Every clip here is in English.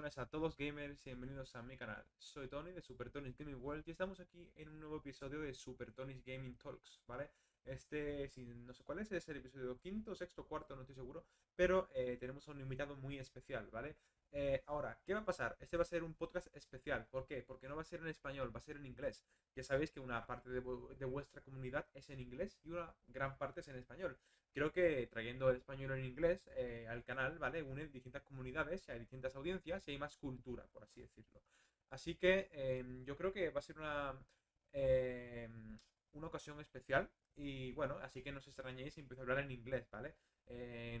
buenas a todos gamers y bienvenidos a mi canal. Soy Tony de Super Tony's Gaming World y estamos aquí en un nuevo episodio de Super Tony's Gaming Talks, ¿vale? Si no sé cuál es el episodio quinto, sexto, cuarto, no estoy seguro, pero tenemos a un invitado muy especial, ¿vale? Ahora, ¿qué va a pasar? Este va a ser un podcast especial. ¿Por qué? Porque no va a ser en español, va a ser en inglés. Ya sabéis que una parte de vuestra comunidad es en inglés y una gran parte es en español. Creo que trayendo el español en inglés al canal, ¿vale? Une distintas comunidades y hay distintas audiencias y hay más cultura, por así decirlo. Así que yo creo que va a ser eh, una ocasión especial y bueno, así que no os extrañéis si empiezo a hablar en inglés, ¿vale?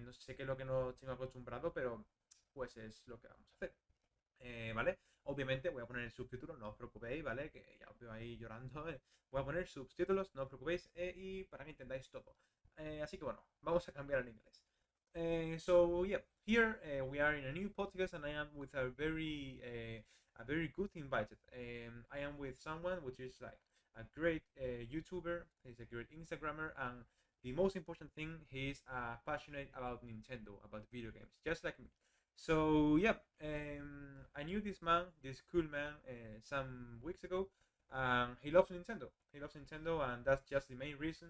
No sé qué es lo que no estoy acostumbrado, pero pues es lo que vamos a hacer. ¿Vale? Obviamente voy a poner el subtítulo, no os preocupéis, ¿vale? Que ya os veo ahí llorando. Voy a poner subtítulos, no os preocupéis, y para que entendáis todo. Así que bueno, vamos a cambiar al inglés. So yeah, here we are in a new podcast, and I am with a very good invited. I am with someone which is like a great YouTuber. He's a great Instagrammer, and the most important thing, he's passionate about Nintendo, about video games, just like me. So yeah, I knew this man, this cool man, some weeks ago. He loves Nintendo. He loves Nintendo, and that's just the main reason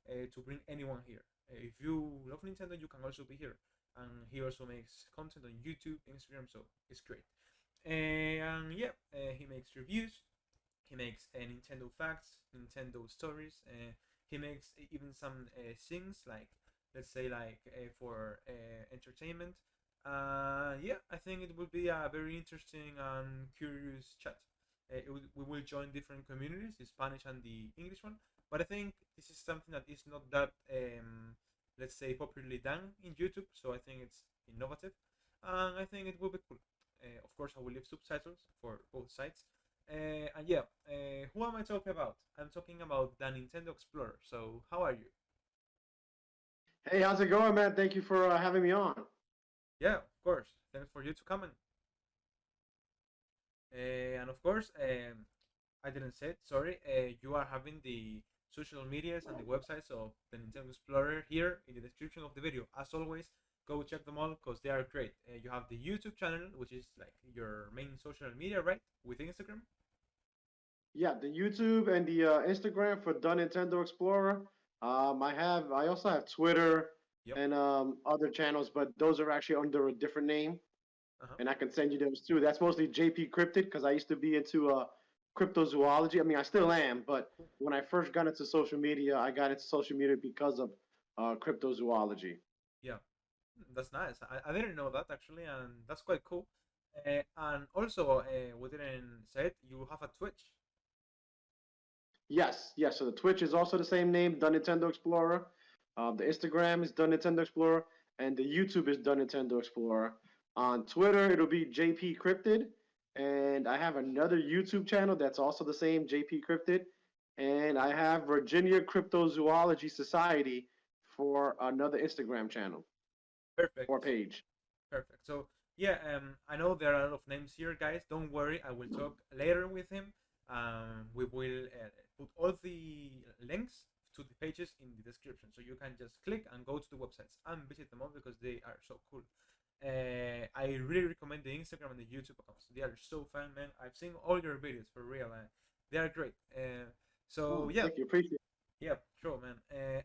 to bring anyone here. If you love Nintendo, you can also be here. And he also makes content on YouTube, Instagram, so it's great. And yeah, he makes reviews. He makes Nintendo facts, Nintendo stories. He makes even some things like, let's say, for entertainment. Yeah, I think it will be a very interesting and curious chat. We will join different communities, the Spanish and the English one, but I think this is something that is not that, let's say, popularly done in YouTube, so I think it's innovative, and I think it will be cool. Of course, I will leave subtitles for both sides. And yeah, who am I talking about? I'm talking about the Nintendo Explorer. So, how are you? Hey, how's it going, man? Thank you for having me on. Yeah, of course. Thanks for you to come in. And of course, I didn't say it, sorry. You are having the social medias and the websites of the Nintendo Explorer here in the description of the video. As always, go check them all because they are great. You have the YouTube channel, which is like your main social media, right? With Instagram. Yeah, the YouTube and the Instagram for DaNintendoExplorer. I also have Twitter Yep. and other channels, but those are actually under a different name, Uh-huh. and I can send you those too. That's mostly JP Cryptid because I used to be into cryptozoology. I mean, I still am, but Cool. when I first got into social media, I got into social media because of cryptozoology. Yeah, that's nice. I didn't know that actually, and that's quite cool. And also, we didn't say it. You have a Twitch. Yes, yes. So the Twitch is also the same name, The Nintendo Explorer. The Instagram is The Nintendo Explorer, and the YouTube is The Nintendo Explorer. On Twitter, it'll be JP Cryptid, and I have another YouTube channel that's also the same, JP Cryptid, and I have Virginia Cryptozoology Society for another Instagram channel Perfect. or page. Perfect. So yeah, I know there are a lot of names here, guys. Don't worry, I will talk later with him. We will put all the links to the pages in the description, so you can just click and go to the websites and visit them all because they are so cool. I really recommend the Instagram and the YouTube accounts. They are so fun, man. I've seen all your videos for real, and they are great. So Oh, yeah, thank you, appreciate it. yeah, sure, man.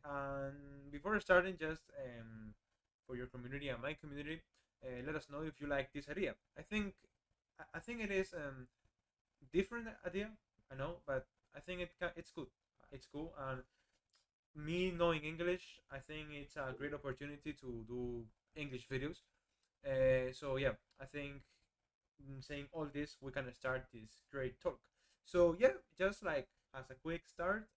And before starting, just for your community and my community, let us know if you like this idea. I think it is different idea. I know, but I think it's good. It's cool, and me knowing English, I think it's a great opportunity to do English videos. So yeah, I think saying all this, we can start this great talk. So yeah, just like as a quick start,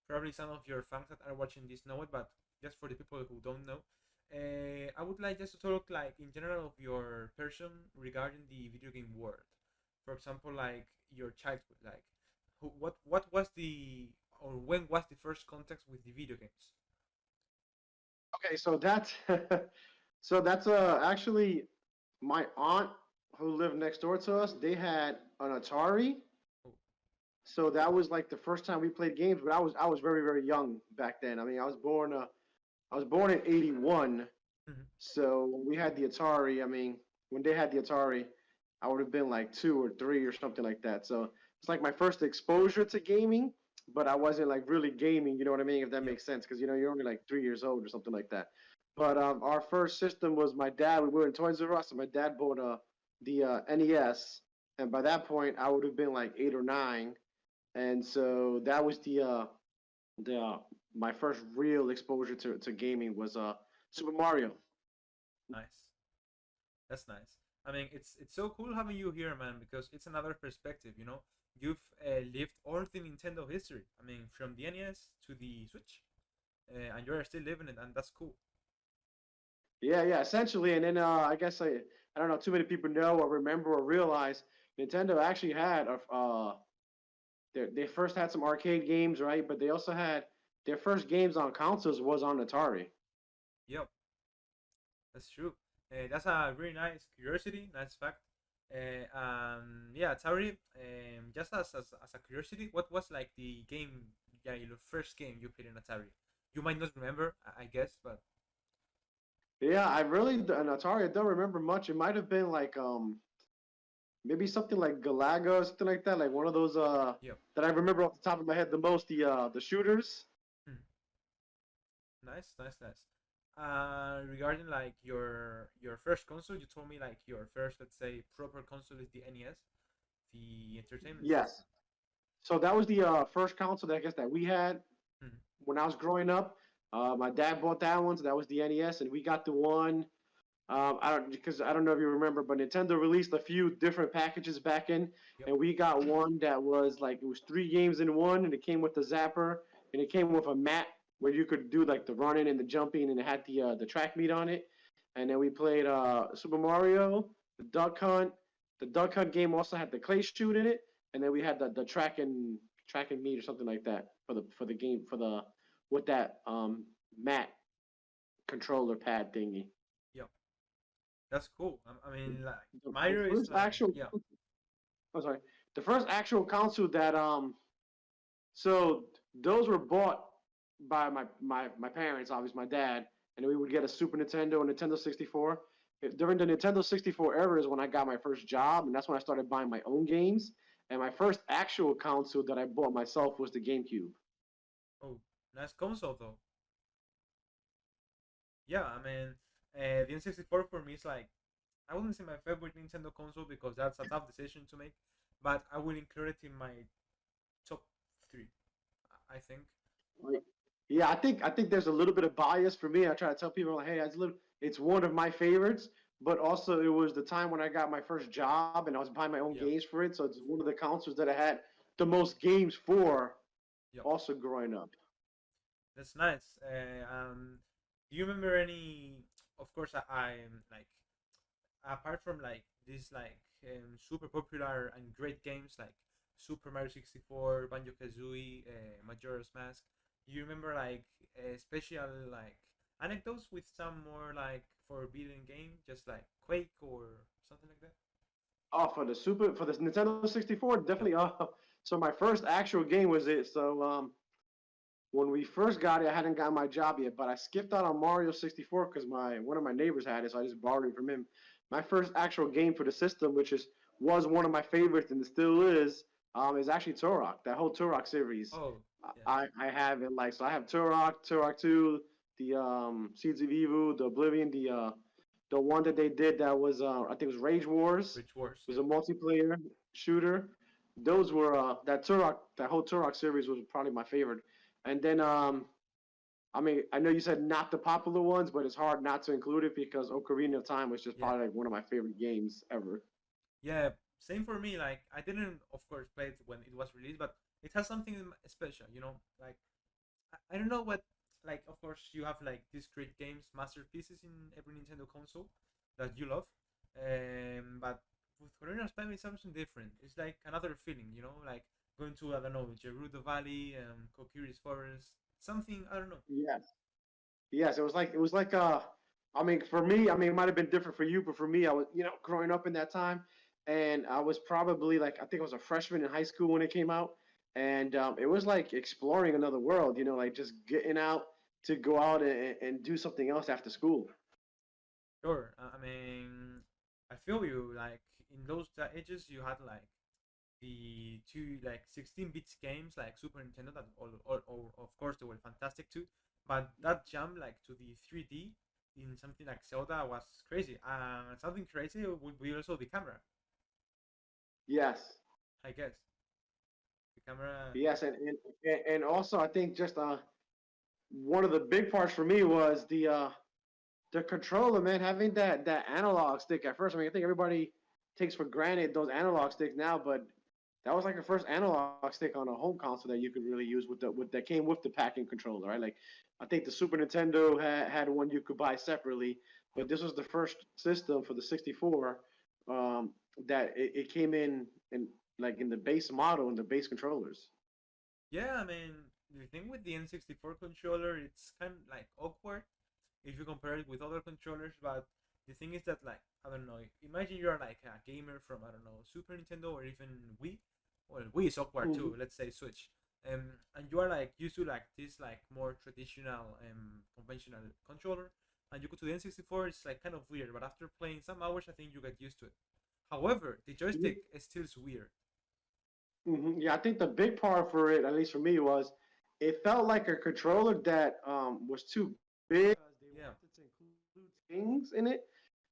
probably some of your fans that are watching this know it, but just for the people who don't know, I would like just to talk like in general of your person regarding the video game world. For example, like your childhood, like what was the or when was the first contact with the video games? Okay, so that's that's actually my aunt who lived next door to us. They had an Atari, Oh, so that was like the first time we played games. But I was very young back then. I mean, I was born in '81, mhm, so when we had the Atari. I mean, when they had the Atari, I would have been like 2 or 3 or something like that. So it's like my first exposure to gaming, but I wasn't like really gaming. You know what I mean? If that Yep. makes sense, because you're only like 3 years old or something like that. But Totally. our first system was my dad. We were in Toys R Us, and my dad bought the NES, and by that point I would have been like 8 or 9, and so that was the my first real exposure to gaming was Super Mario. Nice. That's nice. I mean, it's so cool having you here, man, because it's another perspective. You know, you've lived all the Nintendo history. I mean, from the NES to the Switch, and you're still living it, and that's cool. Yeah, yeah, essentially. And then I guess I don't know too many people know or remember or realize Nintendo actually had they first had some arcade games, right? But they also had their first games on consoles was on Atari. Yep, that's true. That's a really nice curiosity, nice fact. Yeah, Atari. Just as a curiosity, what was like the game? Yeah, your first game you played in Atari. You might not remember, I guess, but Yeah, I really an Atari. I don't remember much. It might have been like maybe something like Galaga or something like that. Like one of those yeah. that I remember off the top of my head the most. The shooters. Hmm. Nice, nice, nice. Regarding like your first console, you told me like your first, let's say, proper console is the NES, the entertainment system. Yes. So that was the first console that I guess that we had Mhm. when I was growing up. My dad bought that one, so that was the NES, and we got the one. I don't because I don't know if you remember, but Nintendo released a few different packages back in, Yep. and we got one that was like it was 3 games in one, and it came with the zapper, and it came with a map where you could do like the running and the jumping, and it had the track meet on it. And then we played Super Mario, the Duck Hunt. The Duck Hunt game also had the clay shoot in it, and then we had the track and meet or something like that for the game for the with that mat controller pad thingy. Yep. That's cool. I mean, like The Mario is first like, actual, yeah. I'm sorry, the first actual console that so those were bought by my parents, obviously my dad, and we would get a Super Nintendo and Nintendo 64. During the Nintendo 64 era is when I got my first job, and that's when I started buying my own games. And my first actual console that I bought myself was the GameCube. Oh, nice console though. Yeah, I mean, the N64 for me is like I wouldn't say my favorite Nintendo console because that's a tough decision to make, but I will include it in my top three. I think. Like, yeah, I think there's a little bit of bias for me. I try to tell people like, hey, it's one of my favorites, but also it was the time when I got my first job and I was buying my own Yeah. games for it. So it's one of the consoles that I had the most games for. Yep. Also growing up. That's nice. Do you remember any? Of course, I'm like apart from like these like super popular and great games like Super Mario 64, Banjo Kazooie, Majora's Mask. Do you remember like special like anecdotes with some more like forbidden game, just like Quake or something like that? Oh, for the Nintendo 64, Yep. definitely. So my first actual game was it. So when we first got it, I hadn't gotten my job yet, but I skipped out on Mario 64 because my one of my neighbors had it, so I just borrowed it from him. My first actual game for the system, which was one of my favorites and it still is actually Turok. That whole Turok series, Oh, yeah. I have it like so. I have Turok 2, the Seeds of Evil, the Oblivion, the one that they did that was I think it was Rage Wars. Rich Wars. It was Yep. a multiplayer shooter. Those were that whole Turok series was probably my favorite. And then I mean, I know you said not the popular ones, but it's hard not to include it because Ocarina of Time was just Yeah. probably like one of my favorite games ever. Yeah, same for me. Like I didn't, of course, play it when it was released, but it has something special. You know, like I don't know what. Like, of course, you have like these great games, masterpieces in every Nintendo console that you love, but with Ocarina of Time, it's something different. It's like another feeling. You know, like going to I don't know Gerudo Valley, Kokiri's Forest, something I don't know. Yes, yes, it was like. I mean, for me, I mean, it might have been different for you, but for me, I was growing up in that time, and I was probably like I think I was a freshman in high school when it came out, and it was like exploring another world. Like just getting out to go out and do something else after school. Sure. I mean, I feel you. Like in those ages you had like the two like 16 bits games like Super Nintendo that all of course they were fantastic too, but that jump like to the 3D in something like Zelda was crazy. And something crazy would be also the camera, Yes. I guess. The camera, Yes, and also I think just one of the big parts for me was the controller, man, having that analog stick at first. I mean, I think everybody takes for granted those analog sticks now, but that was like the first analog stick on a home console that you could really use with that came with the packing controller, right? Like I think the Super Nintendo had one you could buy separately, yep. but this was the first system for the 64 that it came in like in the base model and the base controllers. Yeah, I mean, the thing with the N64 controller, it's kind of like awkward if you compare it with other controllers, but the thing is that, like, I don't know, imagine you're like a gamer from, I don't know, Super Nintendo or even Wii. Well, Wii is awkward Mm-hmm. too, let's say Switch. And you are like used to like this like more traditional conventional controller, and you go to the N64, it's like kind of weird, but after playing some hours, I think you get used to it. However, the joystick is still weird. Mm-hmm. Yeah, I think the big part for it, at least for me, was it felt like a controller that was too big because they Yeah, wanted to include things in it.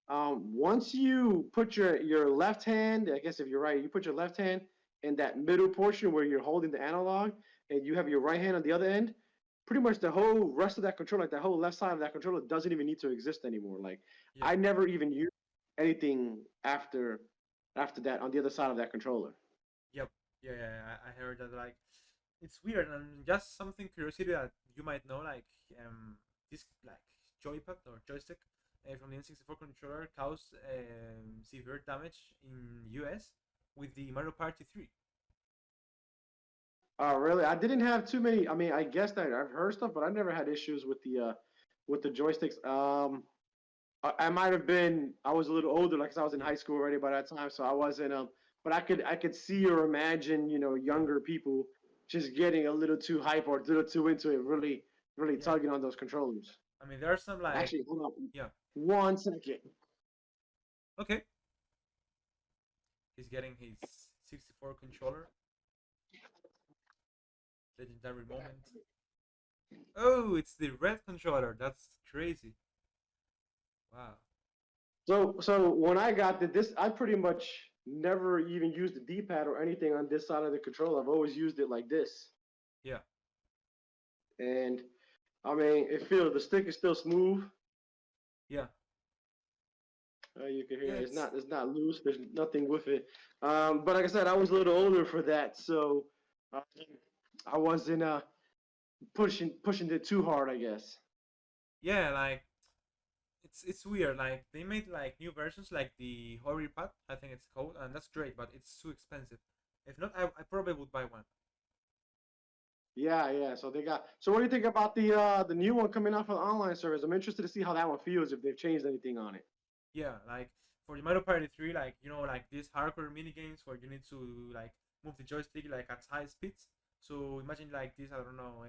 Once you put your left hand, I guess if you're right, you put your left hand in that middle portion where you're holding the analog, and you have your right hand on the other end. Pretty much the whole rest of that controller, like the whole left side of that controller, doesn't even need to exist anymore. Like yeah. I never even used anything after that on the other side of that controller. Yep. Yeah, yeah, yeah, I heard that like it's weird and just something curiosity that you might know like this like joypad or joystick from the N64 controller caused severe damage in US with the Mario Party 3. Really? I didn't have too many. I mean, I guess that I've heard stuff, but I never had issues with the joysticks. I might have been. I was a little older, like 'cause I was in Yeah, high school already by that time, so I wasn't. But I could see or imagine, yeah, younger people just getting a little too hype or a little too into it, really yeah. tugging on those controllers. I mean there are some like Actually, hold on yeah. 1 second. Okay, he's getting his 64 controller. Legendary moment. Oh, it's the red controller. That's crazy. Wow. So when I got this, I pretty much never even used the D-pad or anything on this side of the controller. I've always used it like this. Yeah, And I mean, it feels the stick is still smooth. yeah, You can hear yeah. it's not loose. There's nothing with it. But like I said, I was a little older for that, so uh, I wasn't pushing it too hard, I guess. Yeah, like it's weird. Like they made like new versions, like the Hori Pad, I think it's called, and that's great, but it's too expensive. If not, I probably would buy one. Yeah, yeah. So they got. So what do you think about the new one coming out for the online service? I'm interested to see how that one feels if they've changed anything on it. Yeah, like for the Mario Party 3, like like these hardcore mini games where you need to like move the joystick like at high speeds. So imagine like this, I don't know,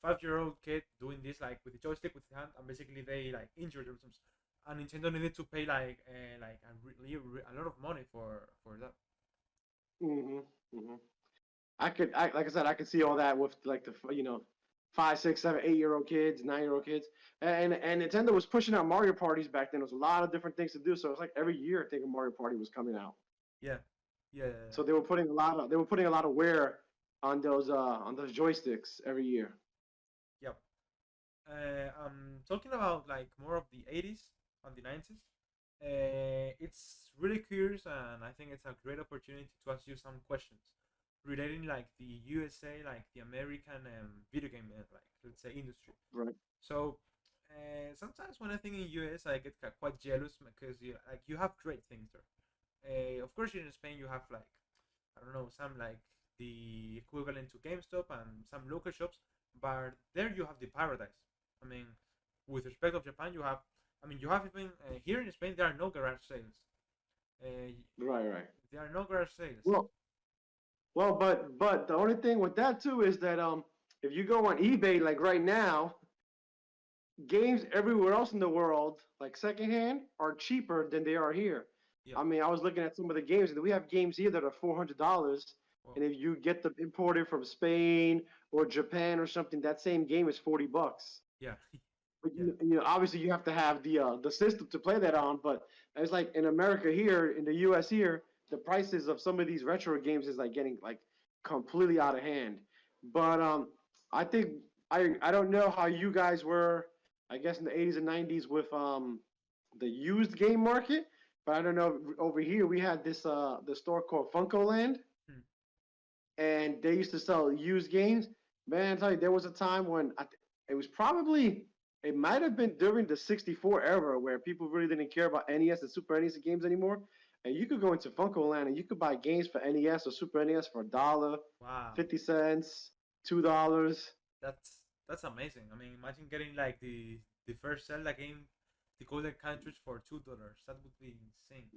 5-year-old kid doing this like with the joystick with the hand, and basically they like injured themselves. And Nintendo needed to pay like a lot of money for that. Hmm. Hmm. Like I said, I could see all that with like the 5, 6, 7, 8-year-old kids, 9-year-old kids, and Nintendo was pushing out Mario parties back then. There was a lot of different things to do, so it's like every year I think a Mario Party was coming out. Yeah, yeah, yeah, So they were putting a lot of wear on those joysticks every year. yeah. Yep. Talking about like more of the 80s and the 90s. It's really curious, and I think it's a great opportunity to ask you some questions relating like the USA, like the American video game, like let's say industry. Right. So sometimes when I think in US, I get quite jealous because you have great things there. Of course, in Spain you have like I don't know some like the equivalent to GameStop and some local shops, but there you have the paradise. I mean, with respect of Japan, you have. I mean, you have even here in Spain there are no garage sales. Uh, Right, right. there are no garage sales. Well, but the only thing with that too is that if you go on eBay like right now, games everywhere else in the world, like secondhand, are cheaper than they are here. Yeah. I mean, I was looking at some of the games, and we have games here that are $400, Well, and if you get them imported from Spain or Japan or something, that same game is $40. yeah. But Yeah. obviously you have to have the system to play that on. But it's like in America here, in the U.S. here, the prices of some of these retro games is like getting like completely out of hand. But I think I don't know how you guys were, I guess in the 80s and 90s with the used game market. But I don't know, over here we had this the store called Funko Land, Hmm. and they used to sell used games. Man, I tell you, there was a time when it was probably, it might have been during the 64 era where people really didn't care about NES and Super NES games anymore. And you could go into Funko Land and you could buy games for NES or Super NES for a dollar, Wow. 50 cents, $2. That's that's amazing. I mean, imagine getting like the first Zelda game, the golden cartridge for $2. That would be insane.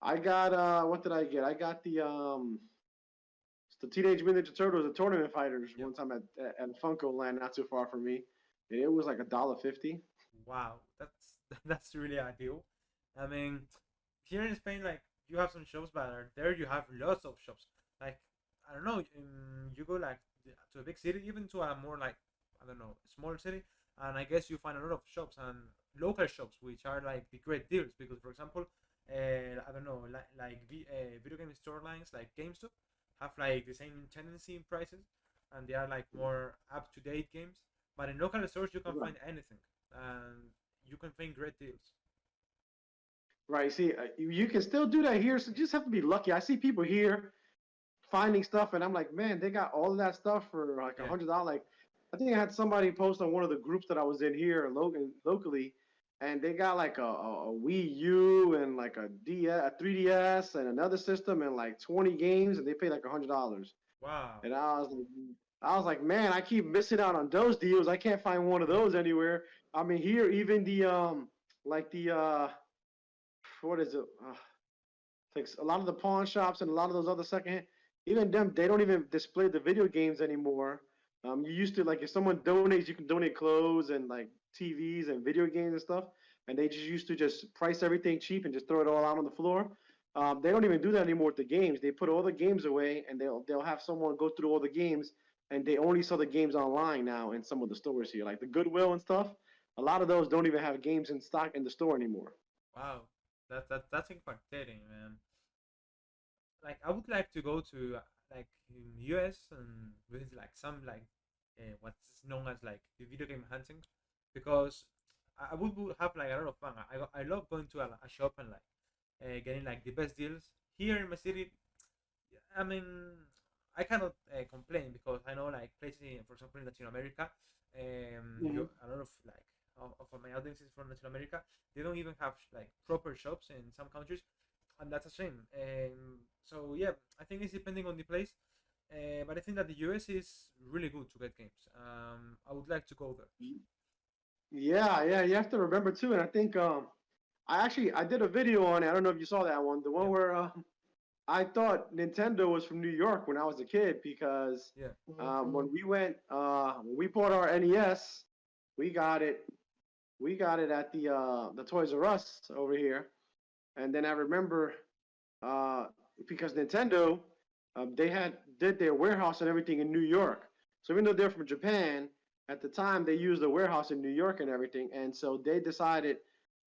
I got what did I get? I got the Teenage Mutant Ninja Turtles, the Tournament Fighters, Yep. one time at Funko Land, not too far from me. And it was like $1.50. Wow. That's that's really ideal. I mean, here in Spain, like you have some shops, but there you have lots of shops. Like I don't know, you go like to a big city, even to a more like I don't know, small city, and I guess you find a lot of shops and local shops which are like the great deals because, for example, I don't know, video game store lines like GameStop have like the same tendency in prices, and they are like more up to date games. But in local stores, you can find anything, and you can find great deals. Right. See, you can still do that here, so you just have to be lucky. I see people here finding stuff, and I'm like, man, they got all of that stuff for like Yeah. $100. Like, I think I had somebody post on one of the groups that I was in here locally, and they got like a Wii U and like a 3DS and another system and like 20 games, and they paid like $100. Wow. And I was like, man, I keep missing out on those deals. I can't find one of those anywhere. I mean, here even the like the what is it? Like a lot of the pawn shops and a lot of those other secondhand, even them, they don't even display the video games anymore. You used to, like, if someone donates, you can donate clothes and like TVs and video games and stuff, and they just used to just price everything cheap and just throw it all out on the floor. They don't even do that anymore with the games. They put all the games away, and they'll have someone go through all the games, and they only sell the games online now in some of the stores here, like the Goodwill and stuff. A lot of those don't even have games in stock in the store anymore. Wow. That's impacting, man. Like I would like to go to like in US and visit like some like what's known as like the video game hunting because I would have like a lot of fun. I love going to a shop and like getting like the best deals here in my city. I mean, I cannot complain because I know like places, for example, in Latin America, Mhm. a lot of like of my audience is from Latin America. They don't even have like proper shops in some countries, and that's a shame. So yeah, I think it's depending on the place, but I think that the US is really good to get games. I would like to go there. Yeah, you have to remember too, and I think I did a video on it. I don't know if you saw that one, the one Yeah, where I thought Nintendo was from New York when I was a kid because yeah, when we bought our NES, we got it at the Toys R Us over here, and then I remember uh, because Nintendo, they did their warehouse and everything in New York. So even though they're from Japan, at the time they used the warehouse in New York and everything, and so they decided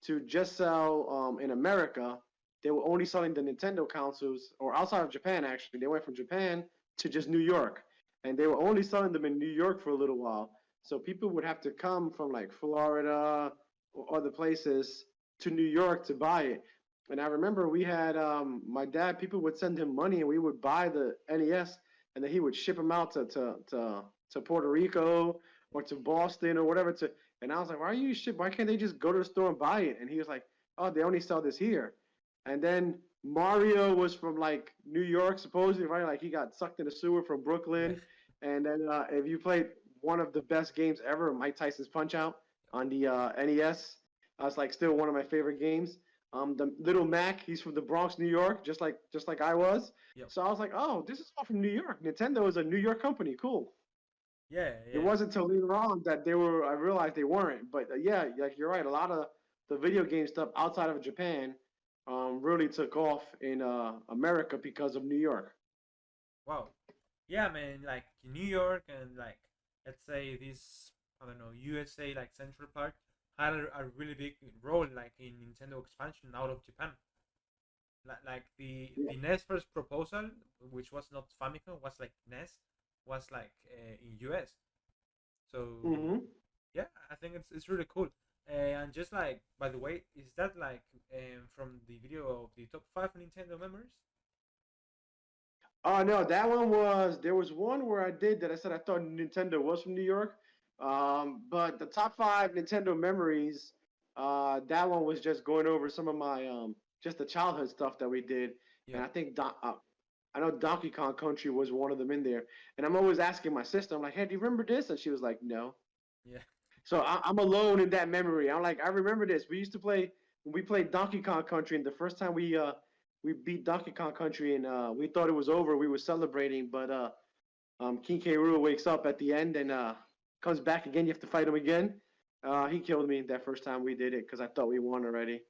to just sell in America. They were only selling the Nintendo consoles, or outside of Japan actually. They went from Japan to just New York, and they were only selling them in New York for a little while. So people would have to come from like Florida or other places to New York to buy it. And I remember we had my dad. People would send him money, and we would buy the NES, and then he would ship them out to Puerto Rico or to Boston or whatever. And I was like, why can't they just go to the store and buy it? And he was like, oh, they only sell this here. And then Mario was from like New York, supposedly, right? Like he got sucked in the sewer from yeah, Brooklyn. And then if you played one of the best games ever, Mike Tyson's Punch Out on the NES, that's like still one of my favorite games. The little Mac, he's from the Bronx, New York, just like I was. yep, So I was like, oh, this is all from New York. Nintendo is a New York company. Cool. yeah, It yeah. wasn't until later on that they were. I realized they weren't. But yeah, like you're right. A lot of the video game stuff outside of Japan, really took off in America because of New York. Wow. Yeah, man. Like New York and like let's say this, I don't know, USA, like Central Park had a really big role like in Nintendo expansion out of Japan. Like Yeah. the NES first proposal, which was not Famicom, was like NES, was like in US. So Hmm. yeah, I think it's really cool. And just like by the way, is that like from the video of the top five Nintendo memories? Oh no, that one was there was one where I did that. I said I thought Nintendo was from New York, but the top five Nintendo memories. That one was just going over some of my just the childhood stuff that we did, Yeah, and I know Donkey Kong Country was one of them in there. And I'm always asking my sister, I'm like, "Hey, do you remember this?" And she was like, "No." yeah, So I'm alone in that memory. I'm like, I remember this. We used to play when we played Donkey Kong Country, and the first time we beat Donkey Kong Country, and we thought it was over. We were celebrating, but King K. Rool wakes up at the end and comes back again. You have to fight him again. He killed me that first time we did it because I thought we won already.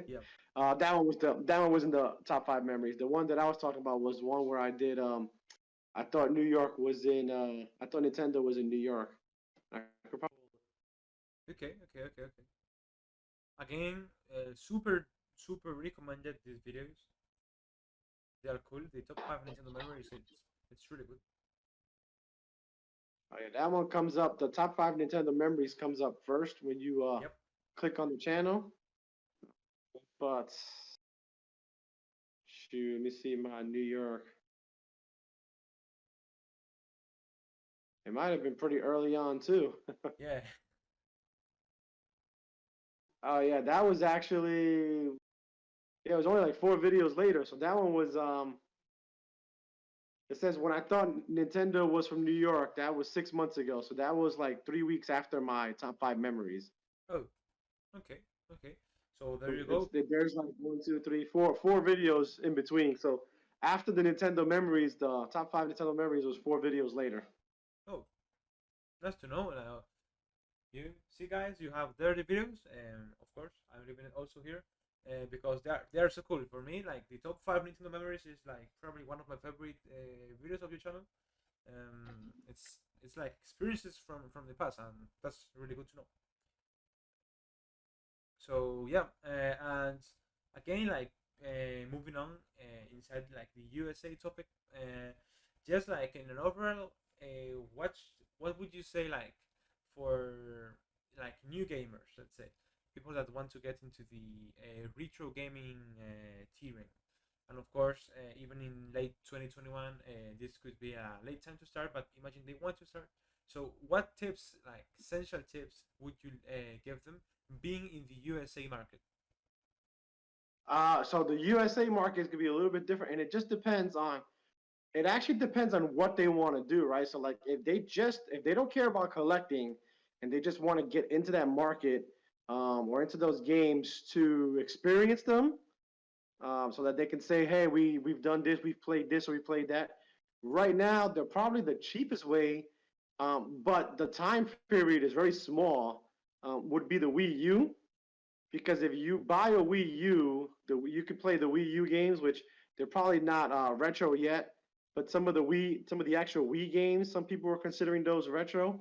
yeah. That one was in the top five memories. The one that I was talking about was one where I did. I thought New York was in. I thought Nintendo was in New York. I could probably Okay, okay, okay, okay. Again, super recommended these videos. They are cool. The top five Nintendo memories. It's really good. Oh, yeah, that one comes up. The top five Nintendo memories comes up first when you Yep. click on the channel. But shoot, let me see my New York. It might have been pretty early on too. Yeah. Oh yeah, that was actually yeah, it was only like four videos later. So that one was it says when I thought Nintendo was from New York, that was 6 months ago. So that was like 3 weeks after my top five memories. Oh, okay, okay. So there So you it's go. there's like one, two, three, four videos in between. So after the Nintendo memories, the top five Nintendo memories was four videos later. Oh, nice to know. You see, guys, you have dirty videos, and of course, I'm leaving it also here because they are so cool for me. Like the top five Nintendo memories is like probably one of my favorite videos of your channel. It's like experiences from the past, and that's really good to know. So yeah, and again, like moving on inside like the USA topic, just like in an overall, what would you say like for like new gamers, let's say people that want to get into the retro gaming tiering, and of course, even in late 2021, this could be a late time to start. But imagine they want to start. So, what tips, like essential tips, would you give them being in the USA market? So the USA market is gonna be a little bit different, and it just depends on. It actually depends on what they want to do, right? So like if they don't care about collecting, and they just want to get into that market, or into those games to experience them, so that they can say, hey, we've done this, we've played this, or we played that. Right now, they're probably the cheapest way, but the time period is very small. Would be the Wii U, because if you buy a Wii U, you could play the Wii U games, which they're probably not retro yet, but some of the actual Wii games, some people were considering those retro.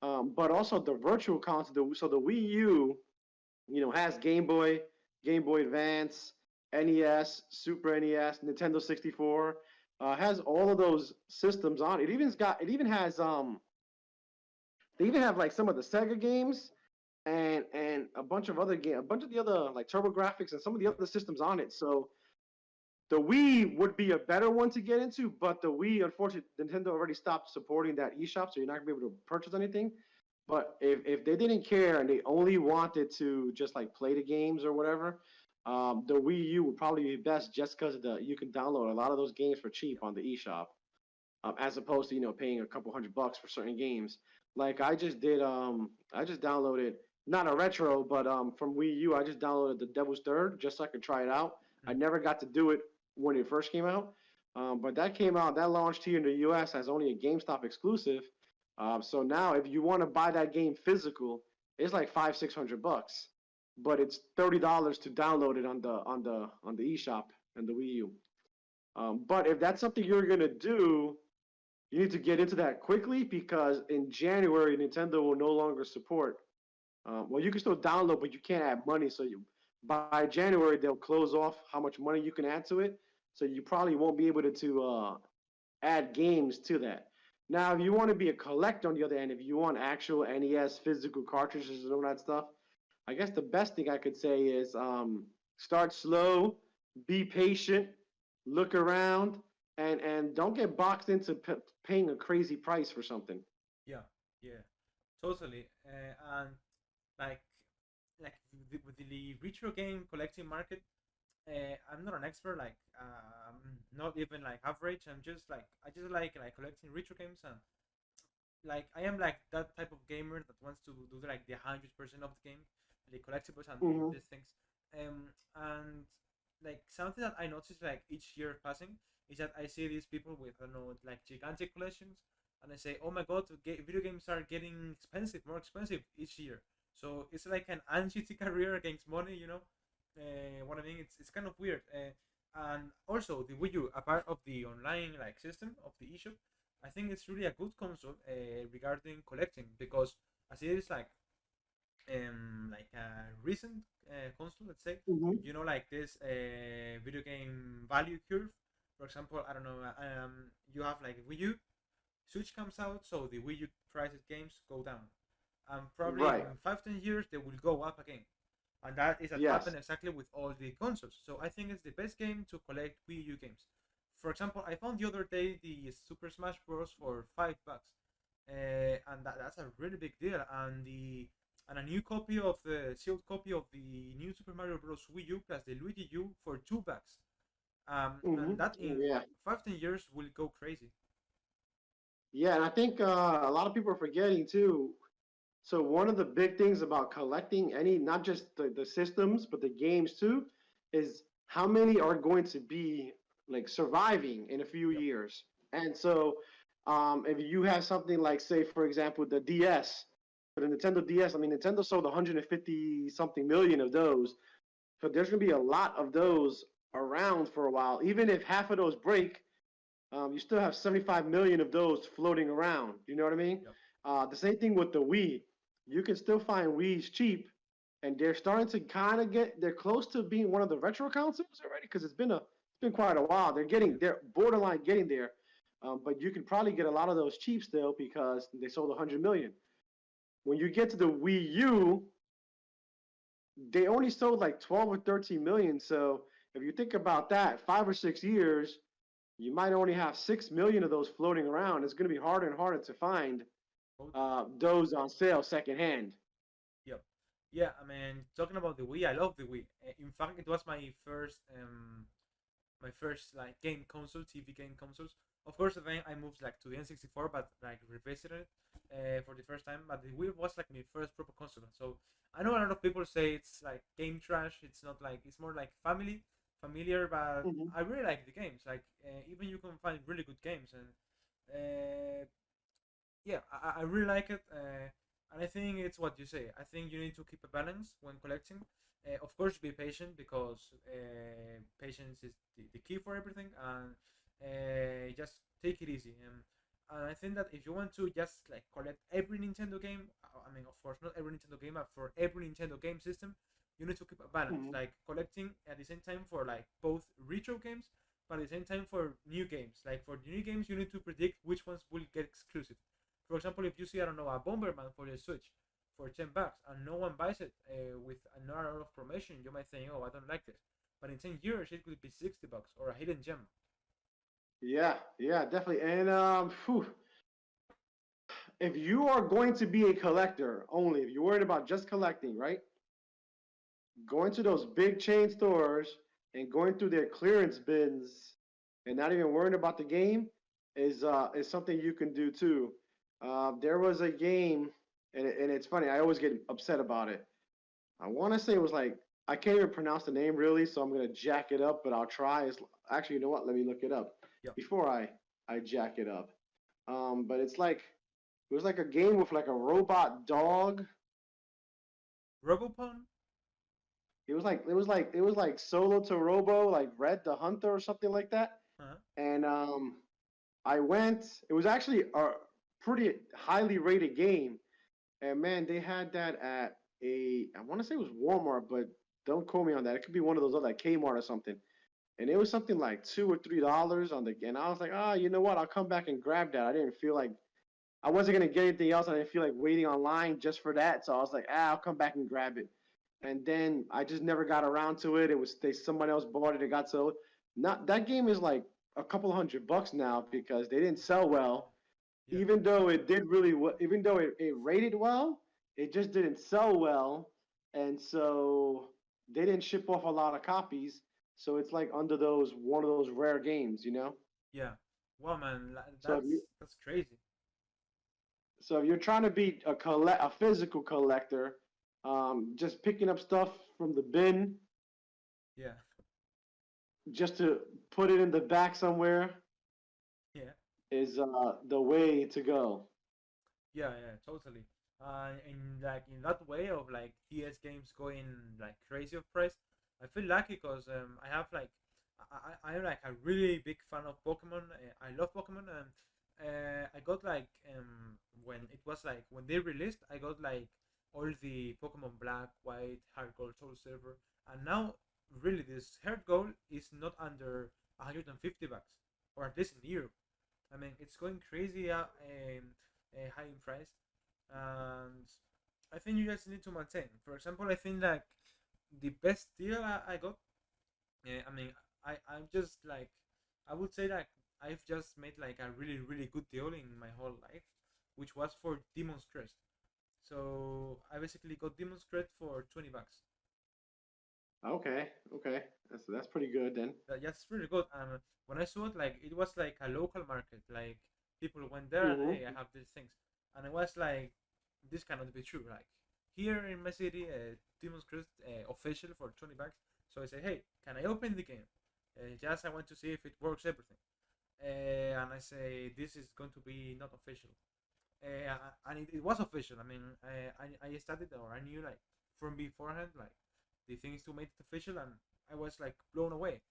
But also the virtual console, so the Wii U, has Game Boy Advance, NES, Super NES, Nintendo 64. Has all of those systems on it. It even has they even have like some of the Sega games and a bunch of other a bunch of the other like TurboGrafx and some of the Yep. other systems on it. So the Wii would be a better one to get into, but the Wii, unfortunately, Nintendo already stopped supporting that eShop, so you're not gonna be able to purchase anything. But if they didn't care and they only wanted to just like play the games or whatever, the Wii U would probably be best just because you can download a lot of those games for cheap Yep. on the eShop, as opposed to paying a couple $100 for certain games. Like I just did, I just downloaded not a retro, but from Wii U, I just downloaded the Devil's Third just so I could try it out. I Mm. never got to do it when it first came out, but that launched here in the U.S. as only a GameStop exclusive. So now, if you want to buy that game physical, it's like $500-600. but it's $30 to download it on the eShop and the Wii U. But if that's something you're gonna do, you need to get into that quickly because in January Nintendo will no longer support. Well, you can still download, but you can't add money. So by January they'll close off how much money you can add to it. So you probably won't be able to add games to that. Now, if you want to be a collector on the other end, if you want actual NES physical cartridges and all that stuff, I guess the best thing I could say is start slow, be patient, look around, and don't get boxed into paying a crazy price for something. Yeah, yeah, totally. And like with the retro game collecting market, I'm not an expert. Not even like average. I just like collecting retro games, and like I am like that type of gamer that wants to do like the 100% of the game, the collectibles and Mm-hmm. these things. And like something that I notice like each year passing is that I see these people with I don't know like gigantic collections, and I say, oh my god, video games are getting expensive, more expensive each year. So it's like an anxiety career against money, you know. What I mean, it's kind of weird. And also the Wii U, a part of the online like system of the eShop, I think it's really a good console regarding collecting because as it is like a recent console, let's say, Mm-hmm. you know, like this video game value curve. For example, I don't know, you have like Wii U, Switch comes out, so the Wii U prices games go down, and probably Right. in 5 10 years they will go up again, and that is what Yes. happened exactly with all the consoles. So I think it's the best game to collect Wii U games. For example, I found the other day the Super Smash Bros for $5, and that's a really big deal. And a new copy of the sealed copy of the new Super Mario Bros. Wii U plus the Luigi U for $2. Mm-hmm. And that in Yeah. 5 10 years will go crazy. Yeah, and I think a lot of people are forgetting too. So one of the big things about collecting any, not just the systems, but the games too, is how many are going to be like surviving in a few Yep. years. And so if you have something like, say, for example, the DS, the Nintendo DS, I mean, Nintendo sold 150 something million of those. So there's going to be a lot of those around for a while. Even if half of those break, you still have 75 million of those floating around. You know what I mean? Yep. The same thing with the Wii. You can still find Wii's cheap, and they're starting to kind of they're close to being one of the retro consoles already because it's been quite a while. Yep. They're borderline getting there, but you can probably get a lot of those cheap still because they sold 100 million. When you get to the Wii U, they only sold like 12 or 13 million. So if you think about that, 5 or 6 years, you might only have 6 million of those floating around. It's going to be harder and harder to find Totally. those on sale secondhand. Yep. Yeah, I mean, talking about the Wii, I love the Wii. In fact, it was my first like game console, TV game consoles. Of course, then I moved like to the N64, but like revisited it for the first time. But the Wii was like my first proper console. So I know a lot of people say it's like game trash. It's not like it's more like familiar. But Mm-hmm. I really like the games. Like even you can find really good games, and yeah, I really like it. And I think it's what you say. I think you need to keep a balance when collecting. Of course, be patient because patience is the key for everything, and just take it easy. And I think that if you want to just like collect every Nintendo game, I mean, of course, not every Nintendo game, but for every Nintendo game system, you need to keep a balance, Mm-hmm. like collecting at the same time for like both retro games, but at the same time for new games. Like for the new games, you need to predict which ones will get exclusive. For example, if you see I don't know a Bomberman for the Switch for $10 and no one buys it with not a lot of promotion, you might think, oh, I don't like this. But in 10 years, it could be $60 or a hidden gem. Yeah, yeah, definitely. And if you are going to be a collector only, if you're worried about just collecting, right? Going to those big chain stores and going through their clearance bins and not even worrying about the game is something you can do too. There was a game, and it's funny. I always get upset about it. I want to say it was like I can't even pronounce the name really, so I'm gonna jack it up, but I'll try. It's actually, you know what? Let me look it up Yep. before I jack it up. But it's like it was like a game with like a robot dog. Robopon? it was like Solo to Robo, like Red the Hunter or something like that. Uh-huh. And I went. It was actually a pretty highly rated game. And man, they had that at I want to say it was Walmart, but don't quote me on that. It could be one of those other like Kmart or something. And it was something like $2 or $3 on the. And I was like, you know what? I'll come back and grab that. I didn't feel like I wasn't gonna get anything else. I didn't feel like waiting online just for that. So I was like, I'll come back and grab it. And then I just never got around to it. It was someone else bought it. It got sold. Not that game is like a couple $100 now because they didn't sell well. Yeah. Even though it did really well, even though it rated well, it just didn't sell well, and so they didn't ship off a lot of copies. So it's like under those one of those rare games, you know. Yeah. Wow, man, So if you that's crazy. so if you're trying to be a physical collector, just picking up stuff from the bin Yeah. just to put it in the back somewhere Yeah. is the way to go. Yeah, yeah, totally. In like in that way of like DS games going like crazy of price, I feel lucky because I have like I'm like a really big fan of Pokemon. I love Pokemon, and I got like when it was like when they released, I got like all the Pokemon Black, White, Heart Gold, Soul Silver, and now really this Heart Gold is not under $150, or at least in Europe. I mean, it's going crazy high in price, and I think you guys need to maintain. For example, I think like the best deal I got. I mean, I'm just like I would say like I've just made like a really good deal in my whole life, which was for Demon's Crest. So I basically got Demon's Crest for $20. Okay, okay, that's pretty good then. That's really good. And when I saw it, like it was like a local market. Like people went there and hey, I Hmm. have these things, and it was like this cannot be true. Like here in my city, Demon's Crest official for $20. So I say, hey, can I open the game? Just I want to see if it works everything. And I say this is going to be not official. And it was official. I mean, I studied or I knew like from beforehand like the things to make it official, and I was like blown away.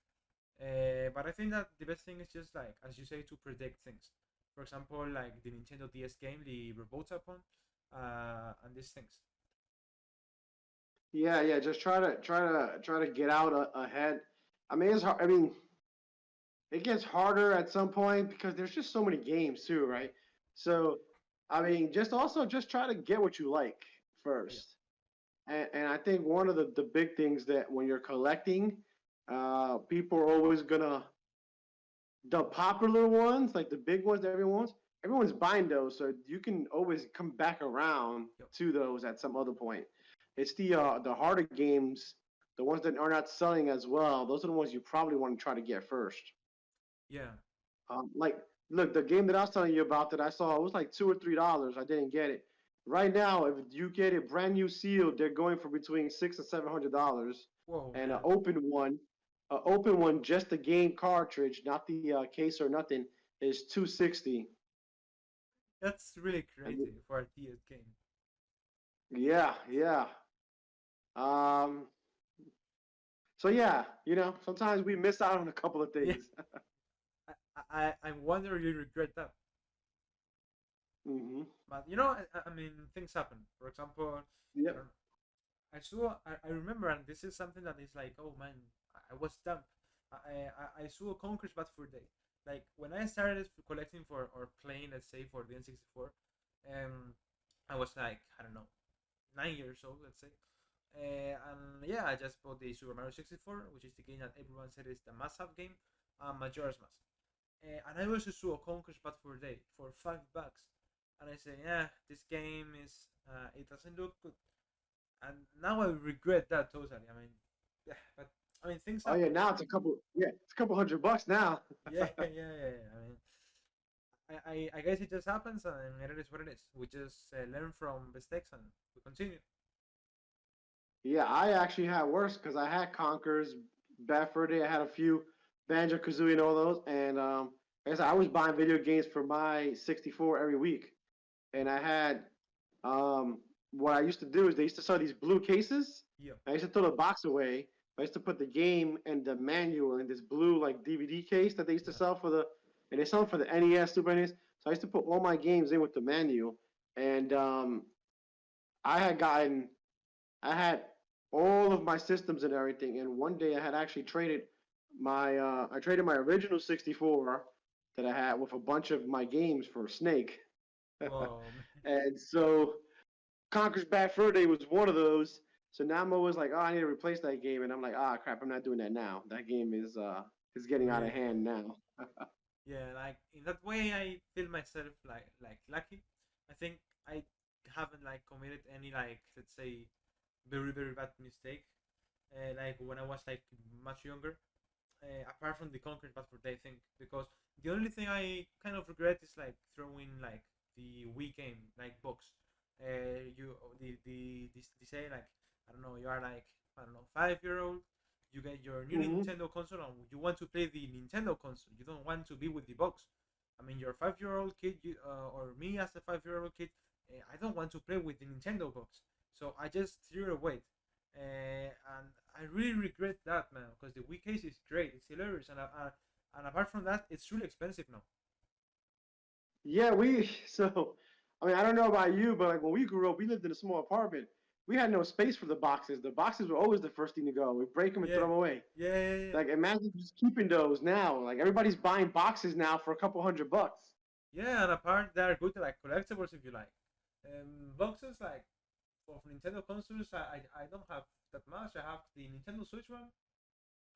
But I think that the best thing is just like as you say to predict things. For example, like the Nintendo DS game, the Robotapon, and these things. Yeah, yeah. Just try to get out ahead. I mean, it's hard. I mean, it gets harder at some point because there's just so many games too, right? So, I mean, just try to get what you like Yeah, first. And I think one of the big things that when you're collecting, people are always gonna the popular ones, like the big ones that everyone's buying those, so you can always come back around yep, to those at some other point. It's the harder games, the ones that are not selling as well. Those are the ones you probably want to try to get first. yeah, Like, look, the game that I was telling you about that I saw, it was like $2 or $3. I didn't get it. Right now, if you get it brand new sealed, they're going for between $600 and $700. whoa, And man, an open one, just the game cartridge, not the case or nothing, is 260. that's really And crazy for a DS game. yeah, yeah. Um. So yeah, sometimes we miss out on a couple of Yeah, things. I wonder you regret that. Hmm. But I mean, things happen. For example, I Yep. don't I remember, and this is something that is like, oh man, I was stumped. I saw Conquer's Bad Fur Day. Like when I started collecting for or playing, let's say for the N64, I was like I don't know 9 years old, let's say. And yeah, I just bought the Super Mario 64, which is the game that everyone said is the must-have game, Majora's Mask. And I also saw Conquer's Bad Fur Day for $5, and I say, yeah, this game is it doesn't look good, and now I regret that totally. I mean, yeah, but I mean things Oh yeah, happen. now it's a couple $100 now. Yeah, yeah, yeah. I mean, I guess it just happens, and it is what it is. We just learn from mistakes and we continue. Yeah, I actually had worse because I had Conkers, Bad Fur Day. I had a few Banjo Kazooie and all those, and like I said, I was buying video games for my 64 every week, and I had um, what I used to do is they used to sell these blue cases. Yeah. I used to throw the box away. I used to put the game and the manual in this blue like DVD case that they used to Yeah. sell for the, and they sell them for the NES, Super NES. So I used to put all my games in with the manual, and I had gotten, I had all of my systems and everything. And one day I had actually traded I traded my original 64 that I had with a bunch of my games for Snake. Whoa, man. And so Conker's Bad Fur Day was one of those. So now I'm always like, oh, I need to replace that game, and I'm like, ah, crap, I'm not doing that now. That game is getting out of Really, hand yeah. now. Yeah, like in that way, I feel myself like lucky. I think I haven't like committed any like let's say very bad mistake. Like when I was like much younger. Apart from the Conquered Bad for Day thing, because the only thing I kind of regret is like throwing like the Wii game like box. You the say like I don't know, you are like I don't know 5 year old, you get your new Hmm. Nintendo console and you want to play the Nintendo console. You don't want to be with the box. I mean, your 5 year old kid, or me as a 5 year old kid, I don't want to play with the Nintendo box. So I just threw it away. And I really regret that, man, because the Wii case is great. It's hilarious, and apart from that, it's really expensive now. Yeah, we so I mean I don't know about you, but like when we grew up, we lived in a small apartment. We had no space for the boxes. The boxes were always the first thing to go. We break them and throw Yeah, them away. yeah. Like imagine just keeping those now. Like everybody's buying boxes now for a couple $100. Yeah, and apart, they are good like collectibles if you like. Boxes like of Nintendo consoles, I don't have that much. I have the Nintendo Switch one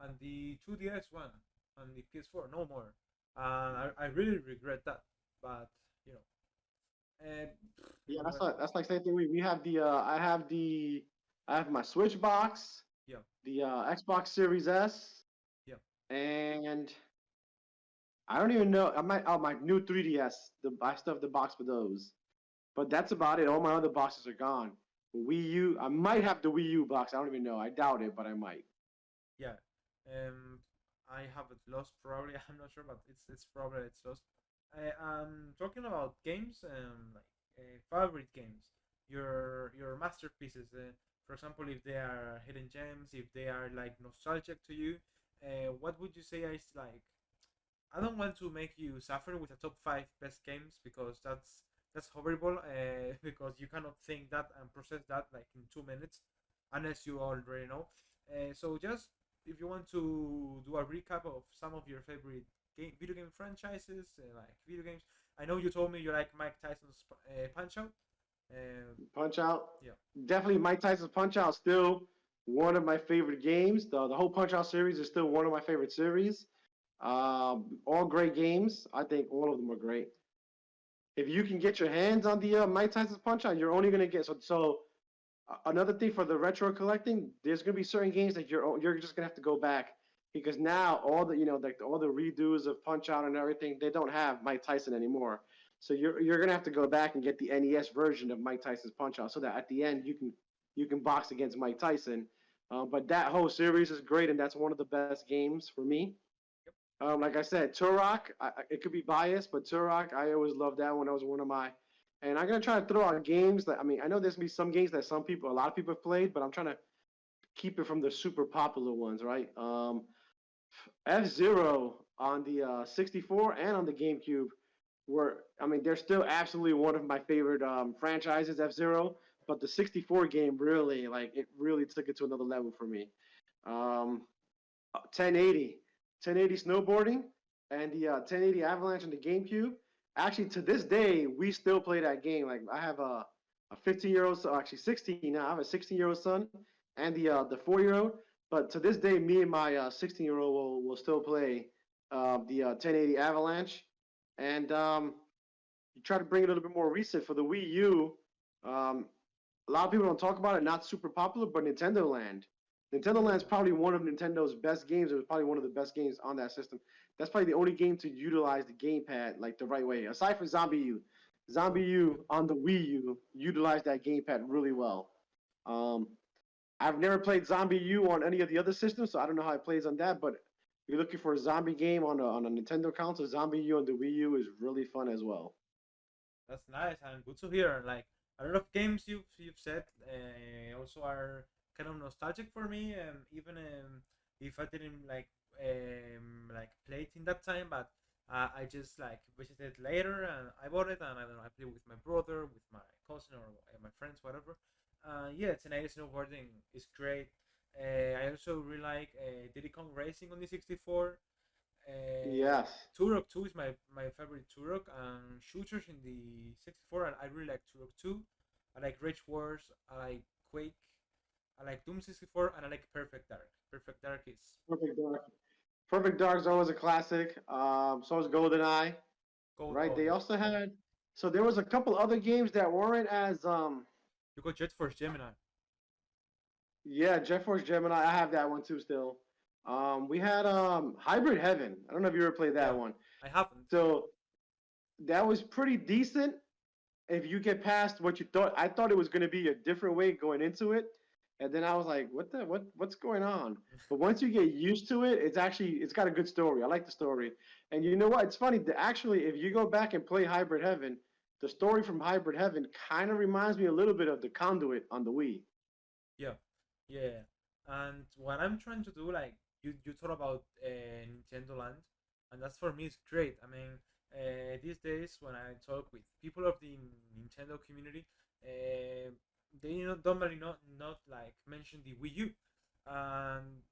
and the 2DS one and the PS4, no more. And I really regret that. But you know, uh, Yeah, what else? that's like same thing. We have the I have my Switch box, Yeah, the Xbox Series S, yeah, and I don't even know. I might my new 3DS. I still have the box for those, but that's about it. All my other boxes are gone. Wii U, I might have the Wii U box. I don't even know. I doubt it, but I might. yeah. I have it lost probably. I'm not sure, but it's probably it's lost. Talking about games, like favorite games, your masterpieces. For example, if they are hidden gems, if they are like nostalgic to you, what would you say is like? I don't want to make you suffer with a top five best games because that's horrible. Because you cannot think that and process that like in 2 minutes, unless you already know. So just if you want to do a recap of some of your favorite video game franchises, like video games. I know you told me you like Mike Tyson's Punch Out. Punch Out, Yeah, definitely Mike Tyson's Punch Out. Still one of my favorite games. The whole Punch Out series is still one of my favorite series. All great games. I think all of them are great. If you can get your hands on the Mike Tyson's Punch Out, you're only gonna get another thing for the retro collecting. There's gonna be certain games that you're just gonna have to go back because now all the like all the redos of Punch Out and everything they don't have Mike Tyson anymore. So you're gonna have to go back and get the NES version of Mike Tyson's Punch Out so that at the end you can box against Mike Tyson. But that whole series is great and that's one of the best games for me. yep, Like I said, Turok, it could be biased, but Turok, I always loved that one. That was one of my. And I'm gonna try to throw out games that I mean, I know there's gonna be some games that a lot of people have played, but I'm trying to keep it from the super popular ones, right? F Zero on the 64 and on the GameCube were, I mean, they're still absolutely one of my favorite franchises, F Zero. But the 64 game really, like, it really took it to another level for me. Um, 1080, 1080 snowboarding, and the 1080 Avalanche on the GameCube. Actually, to this day, we still play that game. Like I have a 15-year-old, so actually 16 now. I have a 16-year-old son and the 4-year-old. But to this day, me and my 16-year-old will still play the 1080 Avalanche, and you try to bring it a little bit more recent for the Wii U. Um, a lot of people don't talk about it. Not super popular, but Nintendo Land. Nintendo Land's yeah, probably one of Nintendo's best games. It was probably one of the best games on that system. That's probably the only game to utilize the gamepad like the right way, aside from Zombie U. Zombie oh, U on the Wii U utilized that gamepad really well. Um, I've never played Zombie U on any of the other systems, so I don't know how it plays on that. But if you're looking for a zombie game on a Nintendo console, Zombie U on the Wii U is really fun as well. that's nice and good to hear. Like a lot of games you've said also are kind of nostalgic for me. Even if I didn't like play it in that time, but I just like visited later and I bought it and I don't know I play with my brother, with my cousin or my friends, whatever. Yeah, Tonight Snowboarding is great. I also really like Diddy Kong Racing on the 64. Uh, Yes. Turok 2 is my favorite Turok, and shooters in the 64. I really like Turok 2. I like Rage Wars. I like Quake. I like Doom 64, and I like Perfect Dark. Perfect Dark is Perfect Dark. Perfect Dark is always a classic. So is GoldenEye, gold. right? Oh They yeah, also had. So there was a couple other games that weren't as you got Jet Force Gemini. Yeah, Jet Force Gemini. I have that one too still. We had Hybrid Heaven. I don't know if you ever played that Yeah, one. I haven't. So that was pretty decent if you get past what you thought. I thought it was going to be a different way going into it, and then I was like, what's going on? But once you get used to it, it's got a good story. I like the story, and you know what? It's funny. Actually, if you go back and play Hybrid Heaven, the story from Hybrid Heaven kind of reminds me a little bit of the Conduit on the Wii. Yeah, yeah. And what I'm trying to do, like you thought about Nintendo Land, and that's for me is great. I mean, these days when I talk with people of the Nintendo community, uh, they don't really not like mention the Wii U, and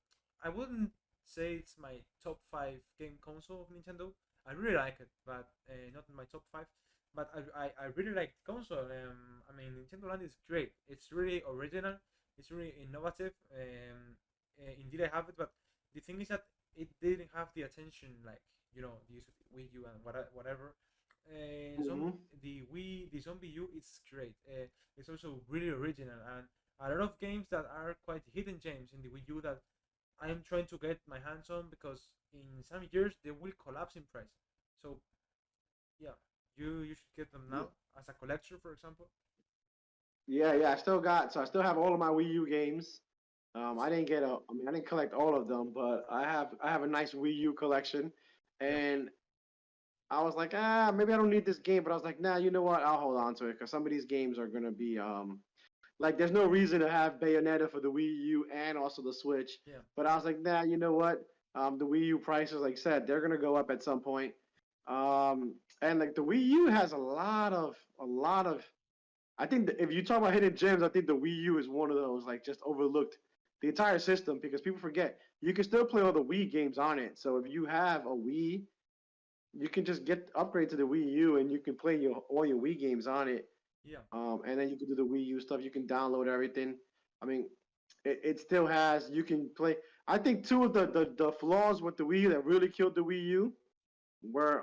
I wouldn't say it's my top five game console of Nintendo. I really like it, but not in my top five. But I really like the console. I mean, Nintendo Land is great. It's really original, it's really innovative. Indeed, I have it, but the thing is that it didn't have the attention like the use of Wii U and whatever. Mm-hmm. The Zombie U is great. It's also really original and a lot of games that are quite hidden gems in the Wii U that I am trying to get my hands on because in some years they will collapse in price. So yeah, you should get them now as a collector, for example. Yeah. I still have all of my Wii U games. I didn't get a, I mean, I didn't collect all of them, but I have a nice Wii U collection, Yeah, and I was like, maybe I don't need this game, but I was like, nah, you know what? I'll hold on to it because some of these games are gonna be, like, there's no reason to have Bayonetta for the Wii U and also the Switch, yeah, but I was like, nah, you know what? The Wii U prices, like I said, they're gonna go up at some point. And like the Wii U has a lot of I think that if you talk about hidden gems, I think the Wii U is one of those like just overlooked the entire system because people forget you can still play all the Wii games on it. So if you have a Wii, you can just get upgrade to the Wii U and you can play all your Wii games on it. yeah, And then you can do the Wii U stuff. You can download everything. I mean, it still has. You can play. I think two of the flaws with the Wii U that really killed the Wii U were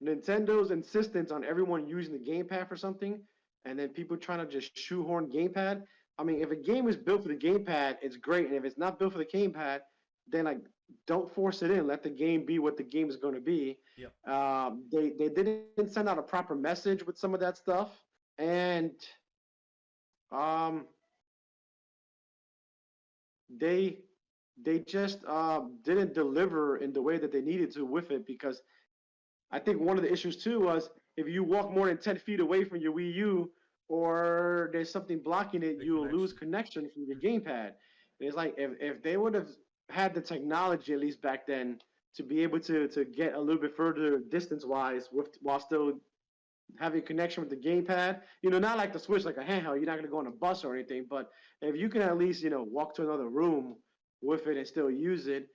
Nintendo's insistence on everyone using the gamepad for something, and then people trying to just shoehorn gamepad. I mean, if a game is built for the gamepad, it's great, and if it's not built for the gamepad, then like don't force it in. Let the game be what the game is going to be. yeah, They didn't send out a proper message with some of that stuff, and um, they they just didn't deliver in the way that they needed to with it because I think one of the issues too was if you walk more than 10 feet away from your Wii U or there's something blocking it, the you'll lose connection. connection from your gamepad. And it's like if they would have had the technology at least back then to be able to get a little bit further distance wise with while still having connection with the gamepad, not like the Switch, like a handheld, you're not gonna go on a bus or anything, but if you can at least, walk to another room with it and still use it,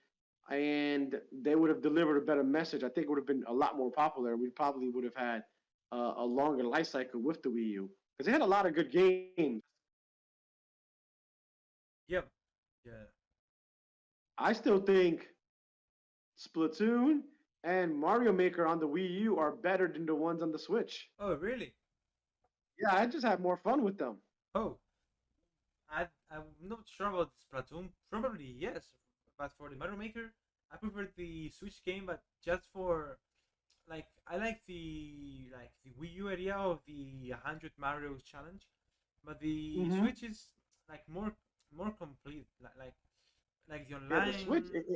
and they would have delivered a better message. I think it would have been a lot more popular. We probably would have had a longer life cycle with the Wii U because they had a lot of good games. Yeah, yeah. I still think Splatoon and Mario Maker on the Wii U are better than the ones on the Switch. Oh, really? Yeah, I just have more fun with them. Oh, I'm not sure about Splatoon. Probably yes, but for the Mario Maker, I prefer the Switch game, but just for like I like the Wii U area of the 100 Mario's challenge, but the Hmm. Switch is like more complete. Like the Yeah, the Switch, online.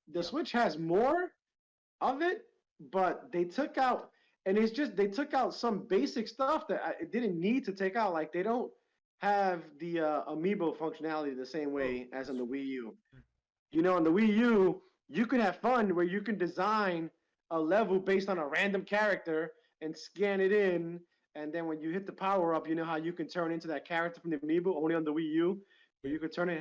the Yeah, Switch has more of it, but they took out. and it's just they took out some basic stuff that it didn't need to take out. Like they don't have the amiibo functionality the same Oh, way as that's on the true. Wii U. Mm. You know, on the Wii U, you can have fun where you can design a level based on a random character and scan it in, and then when you hit the power up, you know how you can turn into that character from the amiibo only on the Wii U, where Yeah, you could turn it.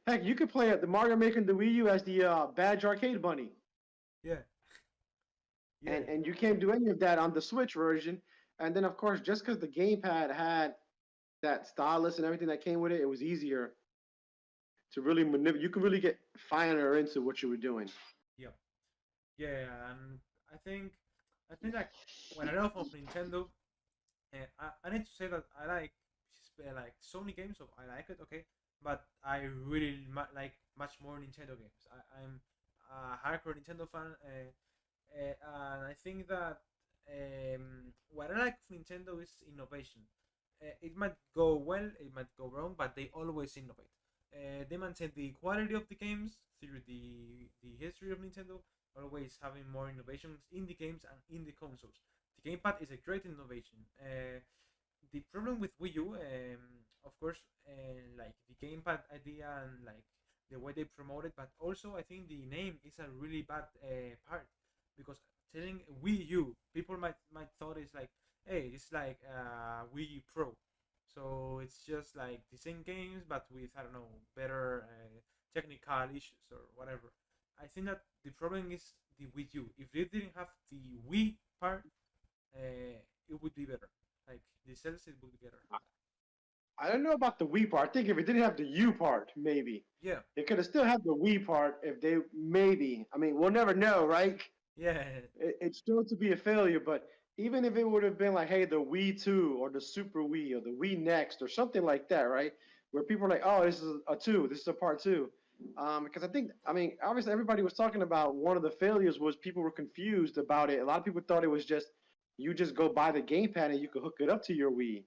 Heck, you could play the Mario Maker in the Wii U as the Badge Arcade Bunny, yeah, yeah, and you can't do any of that on the Switch version. And then of course, just because the gamepad had that stylus and everything that came with it, it was easier to really manipulate. You could really get finer into what you were doing. yeah, yeah. And I think, I think like when I love of Nintendo, I need to say that I like Sony games, so I like it, okay. But I really like much more Nintendo games. I'm a hardcore Nintendo fan, and I think that what I like of Nintendo is innovation. It might go well, it might go wrong, but they always innovate. They maintain the quality of the games through the history of Nintendo, always having more innovations in the games and in the consoles. The gamepad is a great innovation. The problem with Wii U, of course, like the gamepad idea and like the way they promote it, but also I think the name is a really bad part because telling Wii U, people might thought it's like, hey, it's like Wii Pro, so it's just like the same games but with I don't know better technical issues or whatever. I think that the problem is the Wii U. If they didn't have the Wii part, it would be better. Like the sales, it would be better. I don't know about the Wii part. I think if it didn't have the U part, maybe Yeah, it could have still had the Wii part. If they maybe, I mean, we'll never know, right? yeah, It's still to be a failure, but even if it would have been like, hey, the Wii 2 or the Super Wii or the Wii Next or something like that, right? Where people are like, oh, this is a two, this is a part two. Because I think, I mean, obviously everybody was talking about one of the failures was people were confused about it. A lot of people thought it was just you just go buy the gamepad and you could hook it up to your Wii,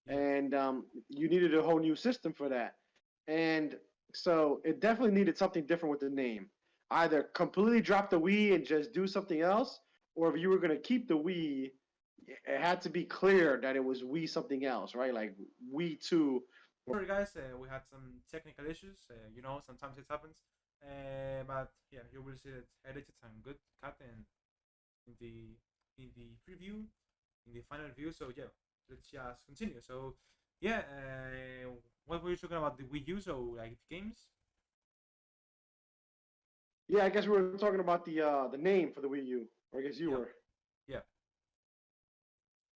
yeah, and you needed a whole new system for that. And so it definitely needed something different with the name. Either completely drop the Wii and just do something else, or if you were going to keep the Wii, it had to be clear that it was Wii something else, right? Like Wii 2. sorry guys, we had some technical issues. You know, sometimes it happens. But yeah, you will see it edited and good cut in the preview, in the final view. So yeah, let's just continue. So yeah, what were you talking about the Wii U? So like the games. Yeah, I guess we were talking about the name for the Wii U, or I guess you Yeah, were. yeah.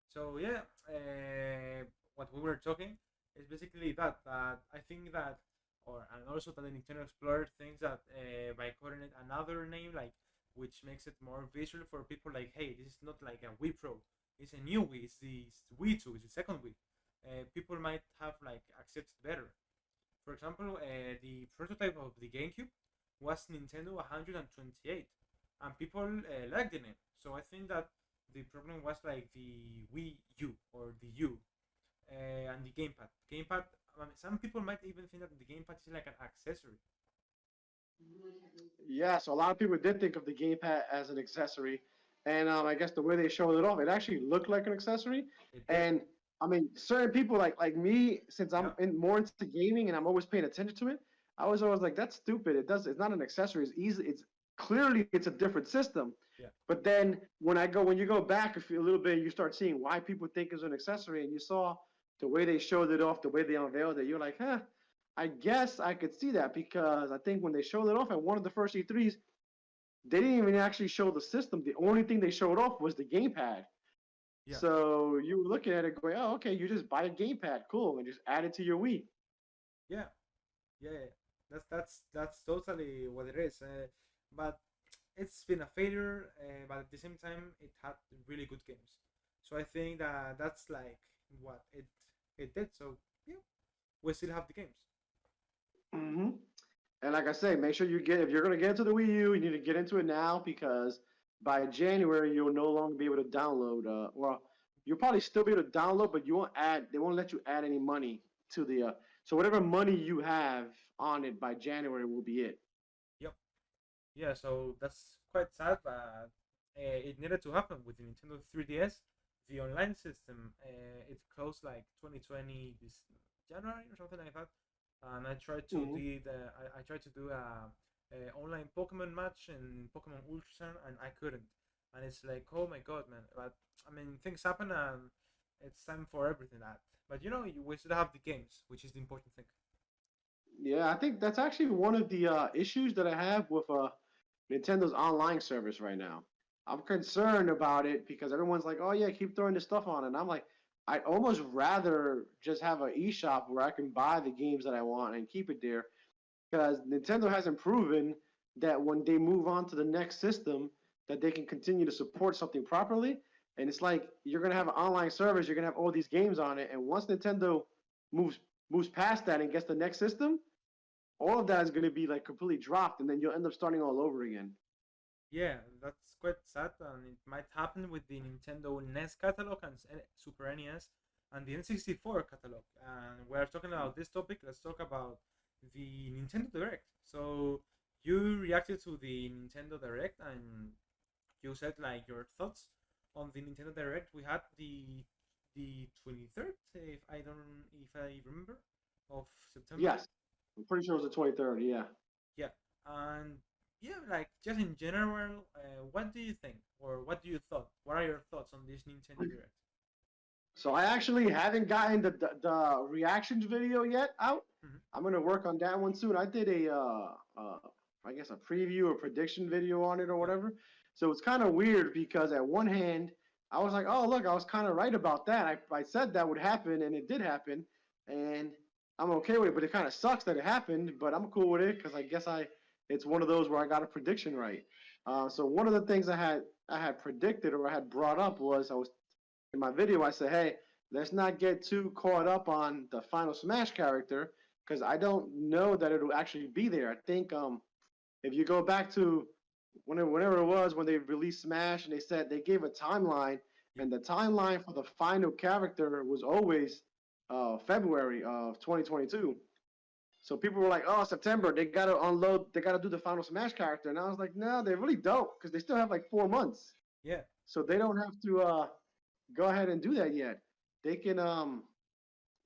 So yeah, what we were talking is basically that. That I think that, or and also that the Nintendo Explorer thinks that by calling it another name, like which makes it more visual for people, like hey, this is not like a Wii Pro, it's a new Wii, it's the Wii 2, it's the second Wii. People might have like accepted better. For example, the prototype of the GameCube was Nintendo 128, and people liked the name. So I think that the problem was like the Wii U or the U and the gamepad. Gamepad. I mean, some people might even think that the gamepad is like an accessory. Yeah, so a lot of people did think of the gamepad as an accessory, and I guess the way they showed it off, it actually looked like an accessory. It did. And I mean, certain people like me, since I'm Yeah. more into gaming and I'm always paying attention to it, I was always like, that's stupid. It's not an accessory. It's easy. It's clearly it's a different system. Yeah. But then when you go back a little bit, you start seeing why people think it's an accessory, and you saw the way they showed it off, the way they unveiled it. You're like, huh. I guess I could see that because I think when they showed it off at one of the first E3s, they didn't even actually show the system. The only thing they showed off was the gamepad. Yeah. So you were looking at it going, oh, okay, you just buy a gamepad, cool, and just add it to your Wii. Yeah. Yeah. Yeah. That's totally what it is. But it's been a failure. But at the same time, it had really good games. So I think that that's like what it did. So yeah, we still have the games. Mm-hmm. And like I say, make sure you get if you're going to get into the Wii U, you need to get into it now because by January you'll no longer be able to download. Well, you'll probably still be able to download, but you won't add. They won't let you add any money to the. So whatever money you have on it by January will be it. Yep. Yeah. So that's quite sad, but it needed to happen with the Nintendo 3DS. The online system, it closed like 2020 this January or something like that, and I tried to Mhm. do I tried to do a online Pokemon match in Pokemon Ultra, and I couldn't. And it's like, oh my god, man! But I mean, things happen, and it's time for everything. That, but we still have the games, which is the important thing. Yeah, I think that's actually one of the issues that I have with Nintendo's online service right now. I'm concerned about it because everyone's like, "Oh yeah, keep throwing this stuff on," and I'm like, I'd almost rather just have an eShop where I can buy the games that I want and keep it there because Nintendo hasn't proven that when they move on to the next system that they can continue to support something properly. And it's like you're gonna have an online service, you're gonna have all these games on it, and once Nintendo moves moves past that and gets the next system, all of that is gonna be like completely dropped, and then you'll end up starting all over again. Yeah, that's quite sad, and it might happen with the Nintendo NES catalog and Super NES and the N64 catalog. And we're talking about this topic. Let's talk about the Nintendo Direct. So you reacted to the Nintendo Direct, and you said like your thoughts on the Nintendo Direct. We had the 23rd, if I remember, of September. Yes, I'm pretty sure it was the 23rd. Yeah. Yeah, and yeah, like just in general, what do you think, or what do you thought? What are your thoughts on this Nintendo Direct? So I actually haven't gotten the reactions video yet out. Hmm. I'm gonna work on that one soon. I did I guess a preview or prediction video on it or Yep. whatever. So it's kind of weird because at one hand I was like, oh look, I was kind of right about that. I said that would happen and it did happen, and I'm okay with it. But it kind of sucks that it happened. But I'm cool with it because I guess it's one of those where I got a prediction right. So one of the things I had predicted or I had brought up was I was in my video, I said, hey, let's not get too caught up on the final Smash character because I don't know that it'll actually be there. I think if you go back to whenever it was when they released Smash and they said they gave a timeline, Yep. and the timeline for the final character was always February of 2022. So people were like, "Oh, September, they gotta unload, they gotta do the final Smash character," and I was like, "No, they really don't, because they still have like 4 months, Yeah. so they don't have to go ahead and do that yet. They can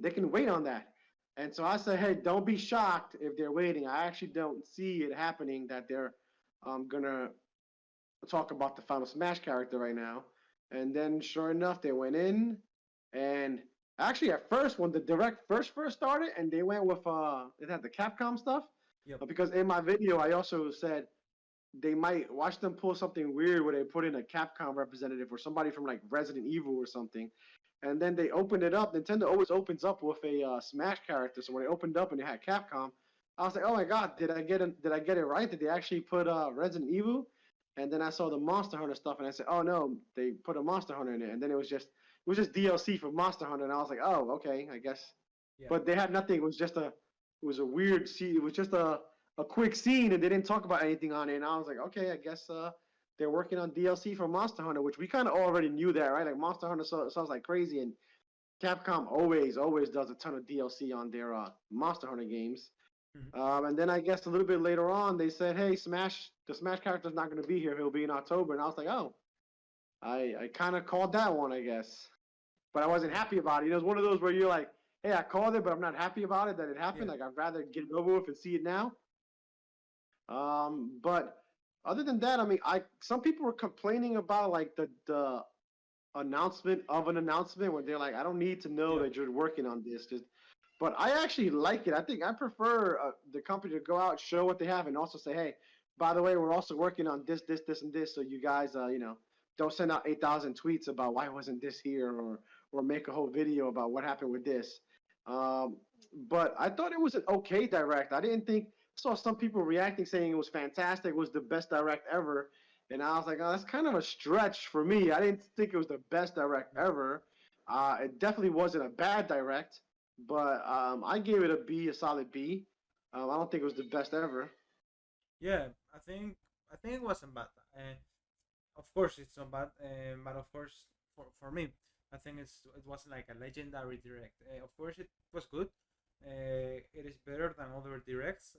they can wait on that." And so I said, hey, don't be shocked if they're waiting. I actually don't see it happening that they're gonna talk about the final Smash character right now. And then sure enough, they went in and actually at first when the direct first started and they went with it had the Capcom stuff. Yep. Because in my video I also said they might watch them pull something weird where they put in a Capcom representative or somebody from like Resident Evil or something, and then they opened it up. Nintendo always opens up with a Smash character, so when they opened up and they had Capcom, I was like, oh my god, did I get it right? Did they actually put Resident Evil? And then I saw the Monster Hunter stuff, and I said, oh no, they put a Monster Hunter in it, and then it was just DLC for Monster Hunter, and I was like, oh okay, I guess. Yeah. But they had nothing. It was a weird scene. It was just a quick scene, and they didn't talk about anything on it. And I was like, okay, I guess they're working on DLC for Monster Hunter, which we kind of already knew that, right? Like Monster Hunter sounds like crazy, and Capcom always does a ton of DLC on their Monster Hunter games. Hmm. And then I guess a little bit later on, they said, hey, the Smash character's not going to be here. He'll be in October. And I was like, oh, I kind of called that one, I guess. But I wasn't happy about it. It was one of those where you're like, hey, I called it, but I'm not happy about it that it happened. Yeah. Like, I'd rather get it over with and see it now. But other than that, I mean, some people were complaining about like the announcement of an announcement where they're like, I don't need to know Yeah. that you're working on this. But I actually like it. I think I prefer the company to go out, show what they have, and also say, hey, by the way, we're also working on this, and this. So you guys, don't send out 8,000 tweets about why wasn't this here, or make a whole video about what happened with this. Um, but I thought it was an okay direct. I didn't think. Saw some people reacting saying it was fantastic, it was the best direct ever, and I was like, oh, that's kind of a stretch for me. I didn't think it was the best direct Hmm. ever. It definitely wasn't a bad direct, but I gave it a B, a solid B. I don't think it was the best ever. Yeah. I think it wasn't bad. Of course, it's not bad. But of course, for me, I think it wasn't like a legendary direct. Of course, it was good. It is better than other directs.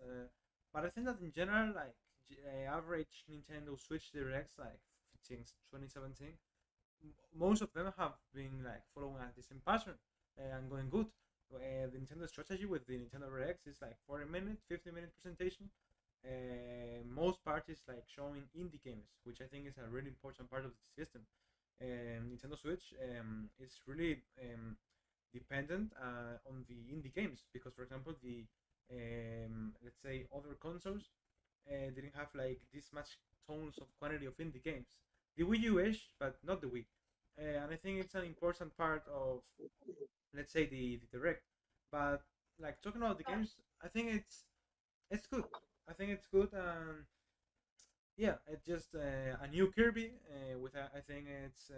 But I think that in general, like average Nintendo Switch directs, like since 2017, most of them have been like following the same pattern and going good. The Nintendo strategy with the Nintendo Direct is like 40-minute, 50-minute presentation. Most parties like showing indie games, which I think is a really important part of the system. Nintendo Switch is really dependent on the indie games because, for example, the let's say other consoles didn't have like this much tons of quantity of indie games. The Wii U is, but not the Wii. And I think it's an important part of, let's say, the direct. But like talking about the games, I think it's good. I think it's good, and yeah, it's just a new Kirby. I think it's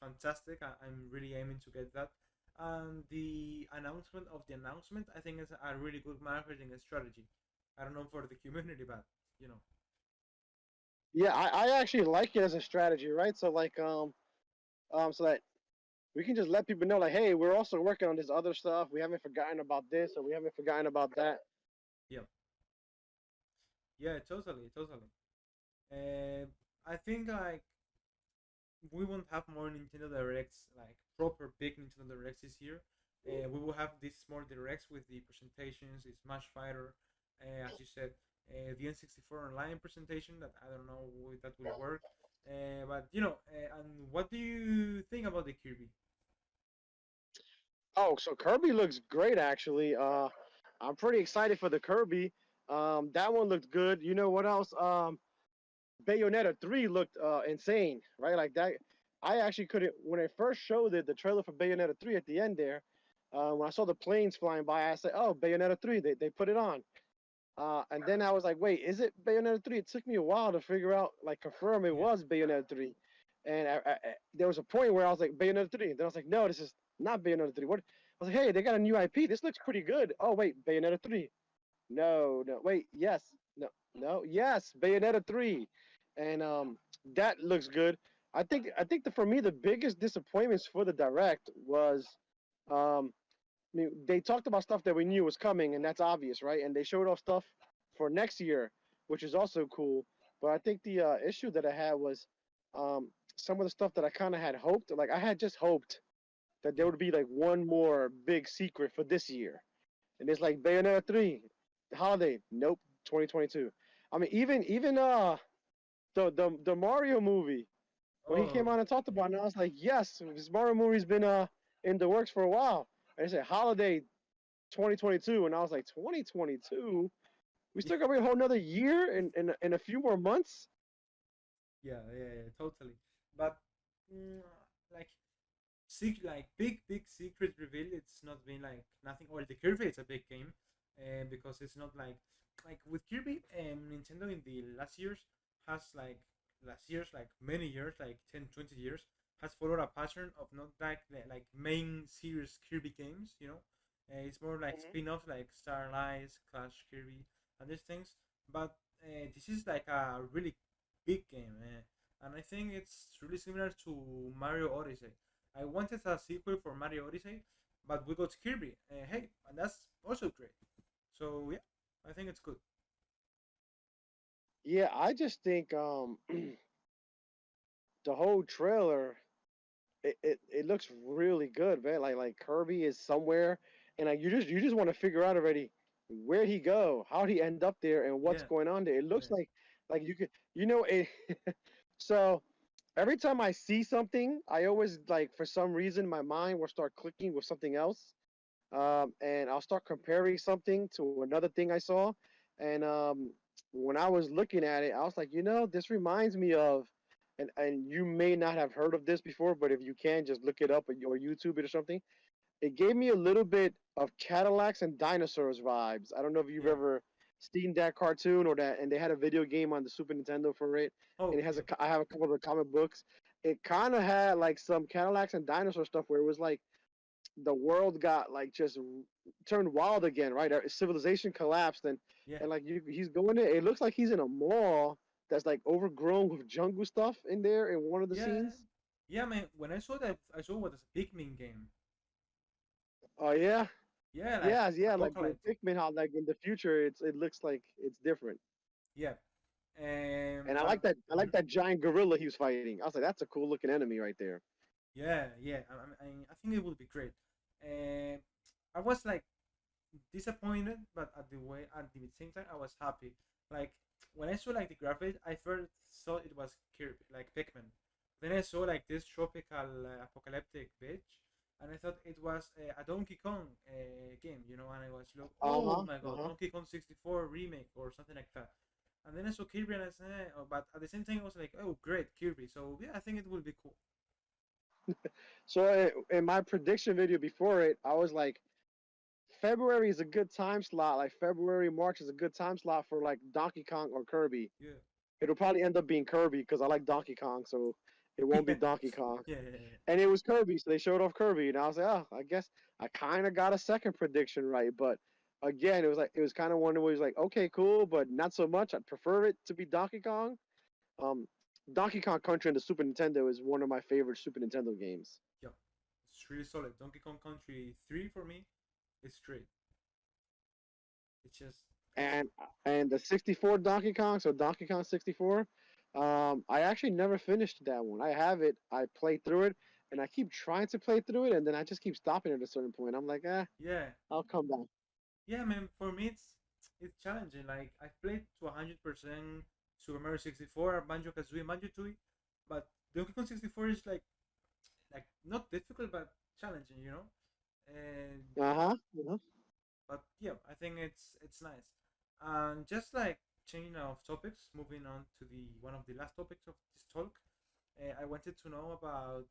fantastic. I'm really aiming to get that. And the announcement of the announcement, I think, is a really good marketing strategy. I don't know for the community, but you know. Yeah, I actually like it as a strategy, right? So like so that we can just let people know like, hey, we're also working on this other stuff. We haven't forgotten about this or we haven't forgotten about that. Yeah, yeah, totally, totally. Uh, I think like we won't have more Nintendo Directs, like proper big Nintendo Directs this year. We will have these small directs with the presentations, the Smash Fighter, as you said, the N64 Online presentation. That I don't know if that will work, but you know. And what do you think about the Kirby? Oh, so Kirby looks great actually. I'm pretty excited for the Kirby. That one looked good. You know what else? Bayonetta 3 looked insane, right? Like that. I actually couldn't when I first showed it, the trailer for Bayonetta 3 at the end there. When I saw the planes flying by, I said, "Oh, Bayonetta 3." They put it on, and then I was like, "Wait, is it Bayonetta 3?" It took me a while to figure out, like, confirm it Yeah, was Bayonetta 3. And there was a point where I was like, Bayonetta 3. Then I was like, no, this is not Bayonetta 3. What? I was like, hey, they got a new IP. This looks pretty good. Oh wait, Bayonetta 3. No, no, wait, yes, no, no, yes, Bayonetta 3, and that looks good. I think that for me the biggest disappointments for the direct was, um, I mean, they talked about stuff that we knew was coming, and that's obvious, right? And they showed off stuff for next year, which is also cool. But I think the issue that I had was some of the stuff that I kind of had hoped. Like I had just hoped that there yeah, would be like one more big secret for this year, and it's like Bayonetta 3, holiday. Nope, 2022. I mean, even the Mario movie when he came oh, out and talked about it, and I was like, yes, this Mario movie's been in the works for a while. And they said holiday 2022, and I was like, 2022. We yeah, still got to wait a whole another year and a few more months. yeah, totally. But mm, like like big secret reveal. It's not been like nothing. Well, the Kirby is a big game, because it's not like with Kirby. Nintendo in the last years, like many years, like 10, 20 years, has followed a pattern of not like like main series Kirby games. You know, it's more like Mm-hmm. spin-offs like Starlight, Clash Kirby, and these things. But this is like a really big game, and I think it's really similar to Mario Odyssey. I wanted a sequel for Mario Odyssey, but we got Kirby. Hey, and that's also great. So yeah, I think it's good. Yeah, I just think the whole trailer it looks really good, man. Like Kirby is somewhere, and like you just want to figure out already where he go, how he end up there, and what's Yeah, going on there. It looks yeah, like you could it. So every time I see something, I always like for some reason my mind will start clicking with something else, and I'll start comparing something to another thing I saw, and when I was looking at it, I was like, this reminds me of, and you may not have heard of this before, but if you can, just look it up or YouTube it or something. It gave me a little bit of Cadillacs and dinosaurs vibes. I don't know if you've yeah. ever seen that cartoon or that, and they had a video game on the Super Nintendo for it, and Oh, it has yeah, I have a couple of the comic books. It kind of had like some Cadillacs and dinosaur stuff where it was like the world got like just turned wild again, right? Civilization collapsed, yeah, and like he's going there. It looks like he's in a mall that's like overgrown with jungle stuff in there in one of the yeah, scenes. yeah, man. When I saw that, I saw what is a Pikmin game. Oh yeah, Yeah, like yeah, yeah. Like in Apocalypse. Pikmin, how like in the future it looks like it's different. Yeah, And But I like that giant gorilla he was fighting. I was like, that's a cool looking enemy right there. yeah, yeah, I think it would be great. Um, I was like disappointed, but at the same time I was happy. Like when I saw like the graphics, I first thought it was Kirby, like Pikmin. Then I saw like this tropical apocalyptic beach, and I thought it was a Donkey Kong game, you know. And I was like, Uh oh huh. my Uh god, huh. Donkey Kong 64 remake or something like that. And then I saw Kirby, and I said, oh, but at the same time I was like, oh great, Kirby. So yeah, I think it will be cool. So in my prediction video before it, I was like, February is a good time slot. Like February, March is a good time slot for like Donkey Kong or Kirby. Yeah, It'll probably end up being Kirby because I like Donkey Kong, so it won't be yeah, Donkey Kong. yeah, yeah, yeah. And it was Kirby, so they showed off Kirby, and I was like, oh, I guess I kind of got a second prediction right. But again, it was kind of one where it was like, okay, cool, but not so much. I'd prefer it to be Donkey Kong. Um, Donkey Kong Country on the Super Nintendo is one of my favorite Super Nintendo games. Yeah, it's really solid. Donkey Kong Country 3 for me is great. It's just and and the 64 Donkey Kong, so Donkey Kong 64. I actually never finished that one. I have it. I played through it, and I keep trying to play through it, and then I just keep stopping at a certain point. I'm like, yeah, I'll come back. yeah, man. For me, it's challenging. Like I played to 100% Super Mario 64, Banjo Kazooie, Banjo Tooie, but Donkey Kong 64 is like not difficult but challenging, you know. And Uh huh. Uh-huh. but yeah, I think it's nice. And just like changing of topics, moving on to the one of the last topics of this talk, I wanted to know about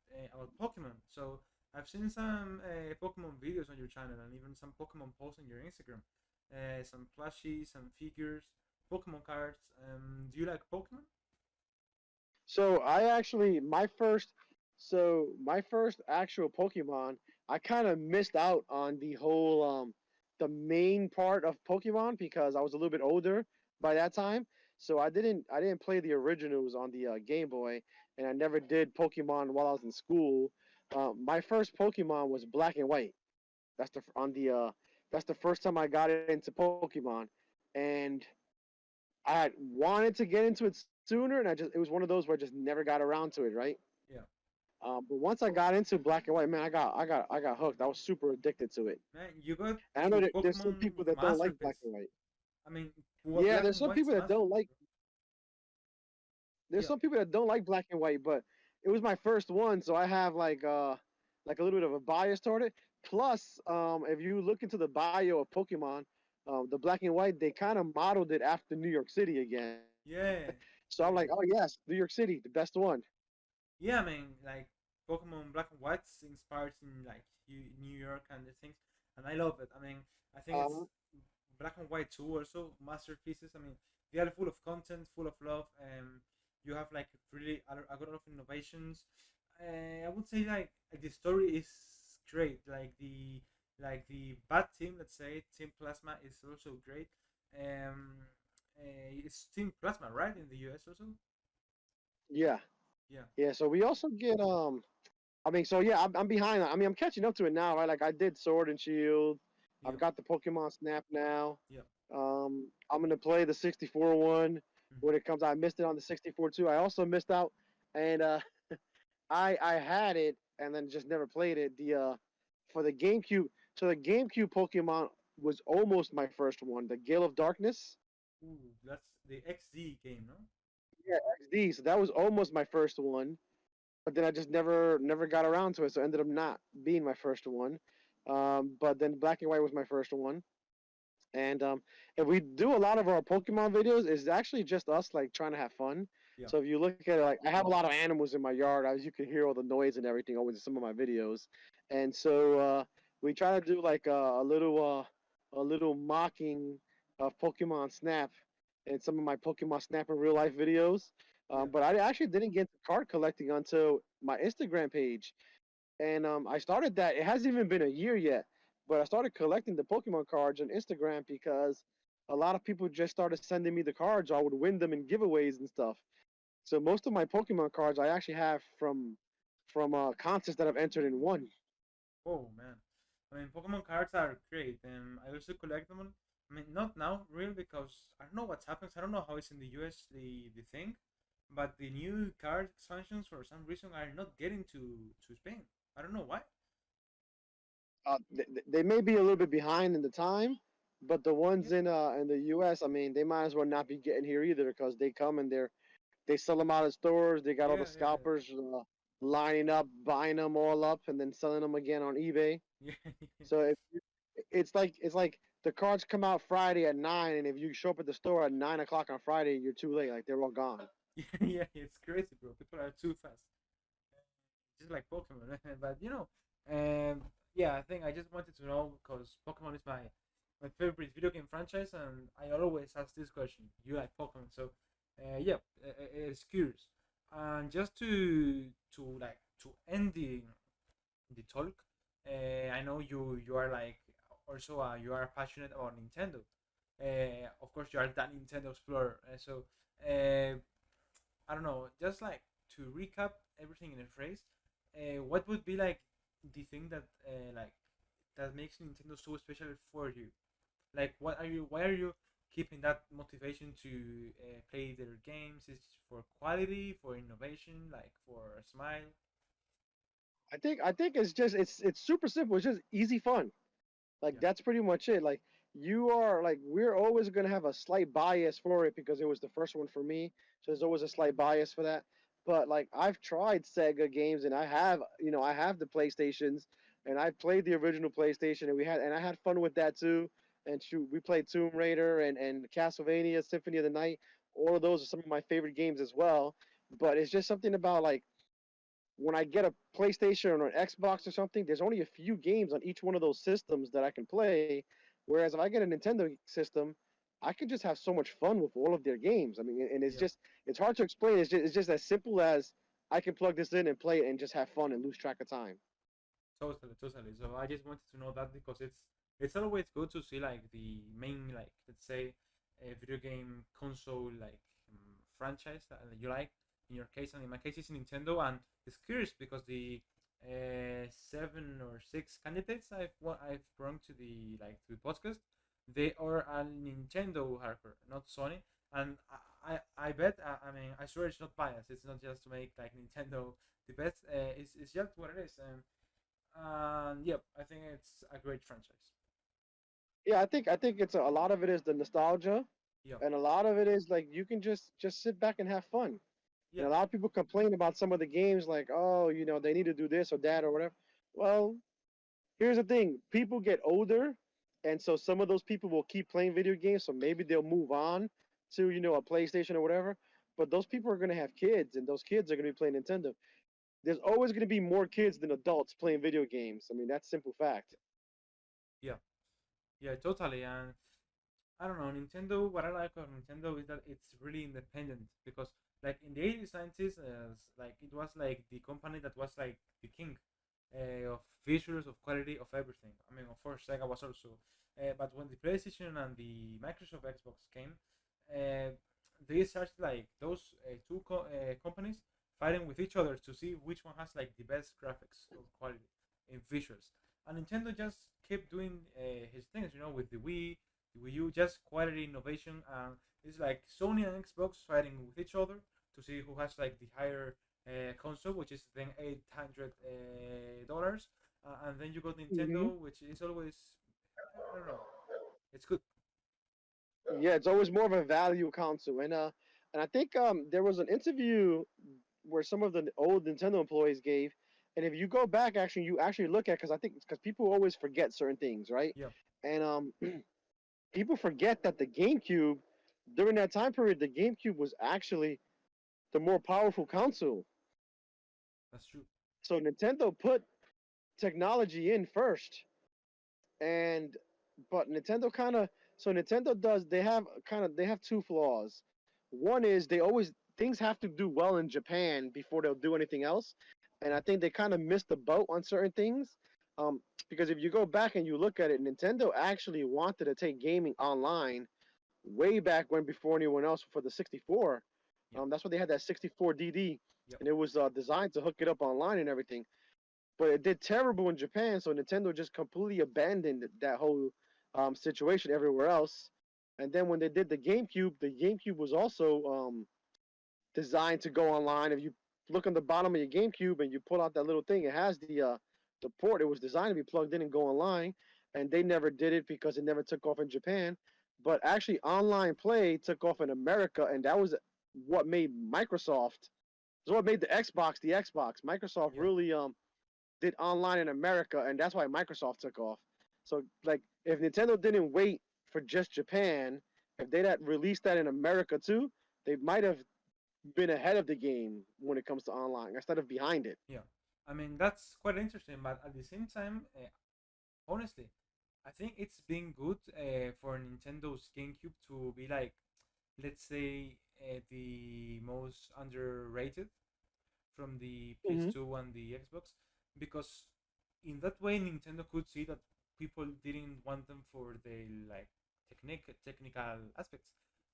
Pokemon. So I've seen some Pokemon videos on your channel and even some Pokemon posts on your Instagram. Some plushies, some figures, Pokemon cards. Do you like Pokemon? So my first actual Pokemon, I kind of missed out on the main part of Pokemon because I was a little bit older by that time. So I didn't play the originals on the Game Boy, and I never did Pokemon while I was in school. My first Pokemon was Black and White. That's the on the that's the first time I got into Pokemon, and I had wanted to get into it sooner, and it was one of those where I just never got around to it, right? Yeah, But once I got into Black and White, man, I got hooked. I was super addicted to it. man, you got And I know to that there's some Pokemon people with that don't like Black masterpiece. and White. I mean, Yeah, Black and White's masterpiece. there's Yeah, some people that don't like Black and White, but it was my first one, so I have like a little bit of a bias toward it. Plus, if you look into the bio of Pokemon, the Black and White, they kind of modeled it after New York City again. yeah, So I'm yeah. like, oh yes, New York City, the best one. Yeah, I mean, like Pokemon Black and White's inspired in like New York and the things, and I love it. I mean, I think it's Uh, Black and White too, also masterpieces. I mean, they are full of content, full of love, and you have like really a lot of innovations. I would say like the story is great. Like the bad team, let's say Team Plasma is also great. Um, it's Team Plasma, right, in the US also. yeah, Yeah, yeah. So we also get I mean, so yeah, I'm behind. I mean, I'm catching up to it now, right? Like I did Sword and Shield. I've yep, got the Pokemon Snap now. yep. I'm gonna play the 64 one Mhm. when it comes. I missed it on the 64 too. I also missed out, and I had it and then just never played it. The for the GameCube. So the GameCube Pokemon was almost my first one. The Gale of Darkness. Ooh, that's the XD game, no? Yeah, XD. So that was almost my first one, but then I just never got around to it. So it ended up not being my first one. But then Black and White was my first one. And if we do a lot of our Pokemon videos, it's actually just us like trying to have fun. Yeah. So if you look at it, like I have a lot of animals in my yard, as you can hear all the noise and everything always in some of my videos, and so we try to do like a little mocking of Pokemon Snap and some of my Pokemon Snap in real life videos. Yeah. But I actually didn't get to card collecting until my Instagram page, and I started that. It hasn't even been a year yet, but I started collecting the Pokemon cards on Instagram because a lot of people just started sending me the cards. I would win them in giveaways and stuff. So most of my Pokemon cards I actually have from contests that I've entered and won. Oh man. I mean, Pokemon cards are great, and I also collect them. I mean, not now, really, because I don't know what happens. I don't know how it's in the US, the thing, but the new card expansions for some reason are not getting to Spain. I don't know why. They may be a little bit behind in the time, but the Yeah, ones in the U.S., I mean, they might as well not be getting here either because they come and they sell them out at stores. They got all the yeah, yeah, scalpers lining up, buying them all up, and then selling them again on eBay. yeah, So it's like the cards come out Friday at 9, and if you show up at the store at 9 o'clock on Friday, you're too late. Like they're all gone. yeah, yeah. It's crazy, bro. People are too fast, just like Pokemon. But yeah, I think I just wanted to know because Pokemon is my favorite video game franchise, and I always ask this question: you like Pokemon? So, yeah, it's curious. And just to end the talk, I know you are like also you are passionate about Nintendo. Of course, you are that Nintendo Explorer. Uh, I don't know, just like to recap everything in a phrase, what would be like the thing that that makes Nintendo so special for you? Like, what are you? Why are you keeping that motivation to play their games? Is it for quality, for innovation, like for a smile? I think it's super simple. It's just easy fun. Like Yeah, that's pretty much it. Like you are like we're always gonna have a slight bias for it because it was the first one for me. So there's always a slight bias for that. But like I've tried Sega games and I have the PlayStations and I played the original PlayStation and I had fun with that too. And shoot, we played Tomb Raider and Castlevania Symphony of the Night. All of those are some of my favorite games as well. But it's just something about like when I get a PlayStation or an Xbox or something, there's only a few games on each one of those systems that I can play. Whereas if I get a Nintendo system, I can just have so much fun with all of their games. I mean, and yeah, it's hard to explain. It's just as simple as I can plug this in and play it and just have fun and lose track of time. totally, totally. So I just wanted to know that because it's always good to see like the main like let's say a video game console like franchise that you like. In your case, and in my case, it's Nintendo, and it's curious because the 7 or 6 candidates I've brought to the to the podcast, they are a Nintendo hardcore, not Sony. And I bet I mean I swear it's not biased. It's not just to make like Nintendo the best. It's just what it is. And yep, I think it's a great franchise. Yeah, I think it's a lot of it is the nostalgia, Yeah, and a lot of it is like you can just sit back and have fun. And yeah, a lot of people complain about some of the games, like, oh, they need to do this or that or whatever. Well, here's the thing: people get older, and so some of those people will keep playing video games. So maybe they'll move on to a PlayStation or whatever. But those people are gonna have kids, and those kids are gonna be playing Nintendo. There's always gonna be more kids than adults playing video games. I mean, that's simple fact. yeah, yeah, totally. And I don't know, Nintendo. What I like about Nintendo is that it's really independent because, like in the 80s, 90s, like it was like the company that was like the king of features, of quality, of everything. I mean, of course, Sega was also, but when the PlayStation and the Microsoft Xbox came, uh, they started like those companies fighting with each other to see which one has like the best graphics or quality in features. And Nintendo just kept doing his things, with the Wii U, just quality innovation. It's like Sony and Xbox fighting with each other to see who has like the higher console, which is then $800, and then you got Hmm. Nintendo, which is always I don't know, it's good. Yeah, it's always more of a value console, and I think there was an interview where some of the old Nintendo employees gave, and if you go back, actually, you actually look at because I think because people always forget certain things, right? Yeah, And people forget that the GameCube during that time period, the GameCube was actually the more powerful console. that's true. So Nintendo put technology in first, and but Nintendo kind of so Nintendo does they have two flaws. One is they always things have to do well in Japan before they'll do anything else, and I think they kind of missed the boat on certain things. Because if you go back and you look at it, Nintendo actually wanted to take gaming online way back when before anyone else for the 64. Yeah, That's why they had that 64DD, yep, and it was designed to hook it up online and everything. But it did terrible in Japan, so Nintendo just completely abandoned situation everywhere else. And then when they did the GameCube was also designed to go online. If you look on the bottom of your GameCube and you pull out that little thing, it has the port. It was designed to be plugged in and go online, and they never did it because it never took off in Japan. But actually, online play took off in America, and that was what made Microsoft. It's what made the Xbox the Xbox. Microsoft Yeah. really did online in America, and that's why Microsoft took off. So like, if Nintendo didn't wait for just Japan, if they'd had released that in America too, they might have been ahead of the game when it comes to online instead of behind it. Yeah. I mean, that's quite interesting, but at the same time, honestly, I think it's been good for Nintendo's GameCube to be like, let's say, the most underrated from the Mm-hmm. PS2 and the Xbox, because in that way Nintendo could see that people didn't want them for the like technical aspects.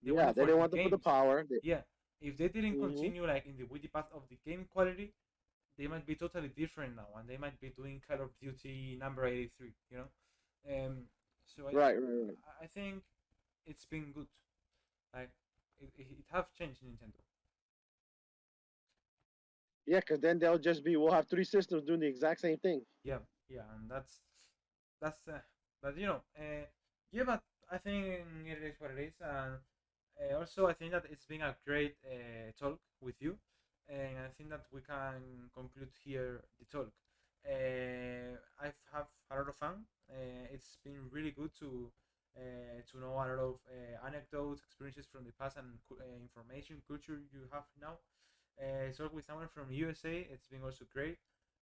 They Yeah, wanted they for didn't the want them for the games. power. Yeah, if they didn't Mm-hmm. continue like in the witty path of the game quality, they might be totally different now, and they might be doing Call of Duty number 83. You know, so Right, right, right. I think it's been good. Like it have changed Nintendo. Yeah, because then they'll just be we'll have three systems doing the exact same thing. Yeah, yeah, and that's but yeah, but I think it is what it is, and also I think that it's been a great talk with you, and I think that we can conclude here the talk. I've have a lot of fun. It's been really good to know a lot of anecdotes, experiences from the past, and information, culture you have now. Talk with someone from USA. It's been also great.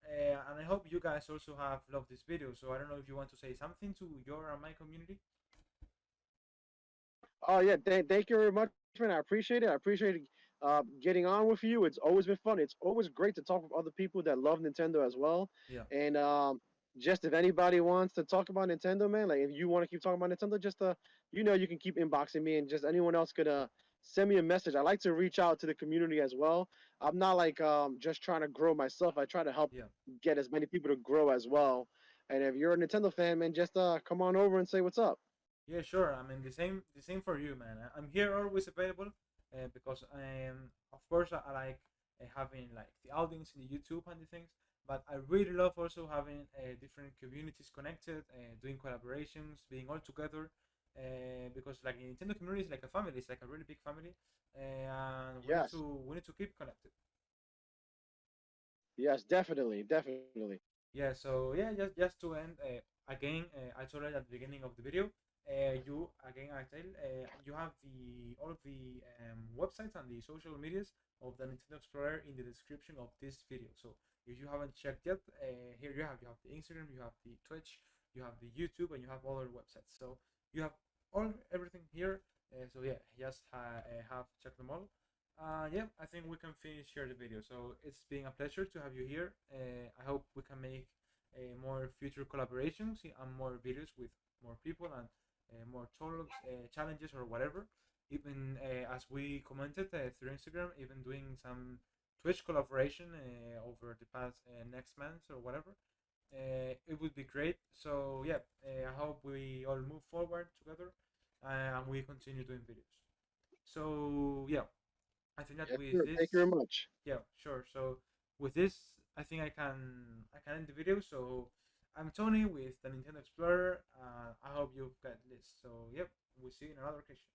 And I hope you guys also have loved this video. So I don't know if you want to say something to your and my community. Oh yeah, thank you very much, man. I appreciate it. I appreciate getting on with you. It's always been fun. It's always great to talk with other people that love Nintendo as well. Yeah, And just if anybody wants to talk about Nintendo, man, like if you want to keep talking about Nintendo, just you can keep inboxing me, and just anyone else could send me a message. I like to reach out to the community as well. I'm not like just trying to grow myself. I try to help yeah, get as many people to grow as well. And if you're a Nintendo fan, man, just come on over and say what's up. yeah. Sure. I mean the same for you, man. I'm here always available because of course I like having like the audience in the YouTube and the things. But I really love also having different communities connected, doing collaborations, being all together. Because like the Nintendo community is like a family. It's like a really big family, and Yes. we need to keep connected. Yes, definitely, definitely. Yeah, so yeah, just to end again, I told you at the beginning of the video. You again, I tell you have the all of the websites and the social medias of the Nintendo Explorer in the description of this video. So if you haven't checked yet, here you have the Instagram, you have the Twitch, you have the YouTube, and you have other websites. So you have all everything here. So yeah, just have checked them all. Yeah, I think we can finish here the video. So it's been a pleasure to have you here. I hope we can make more future collaborations and more videos with more people and more talks, challenges or whatever. Even as we commented through Instagram, even doing some Twitch collaboration over the past next month or whatever. It would be great. So yeah, I hope we all move forward together and we continue doing videos. So yeah, I think that Yes, with sir. this, Thank you very much. yeah, sure. So with this, I think I can end the video. So I'm Tony with the Nintendo Explorer. I hope you got this. So yep, we'll see you in another occasion.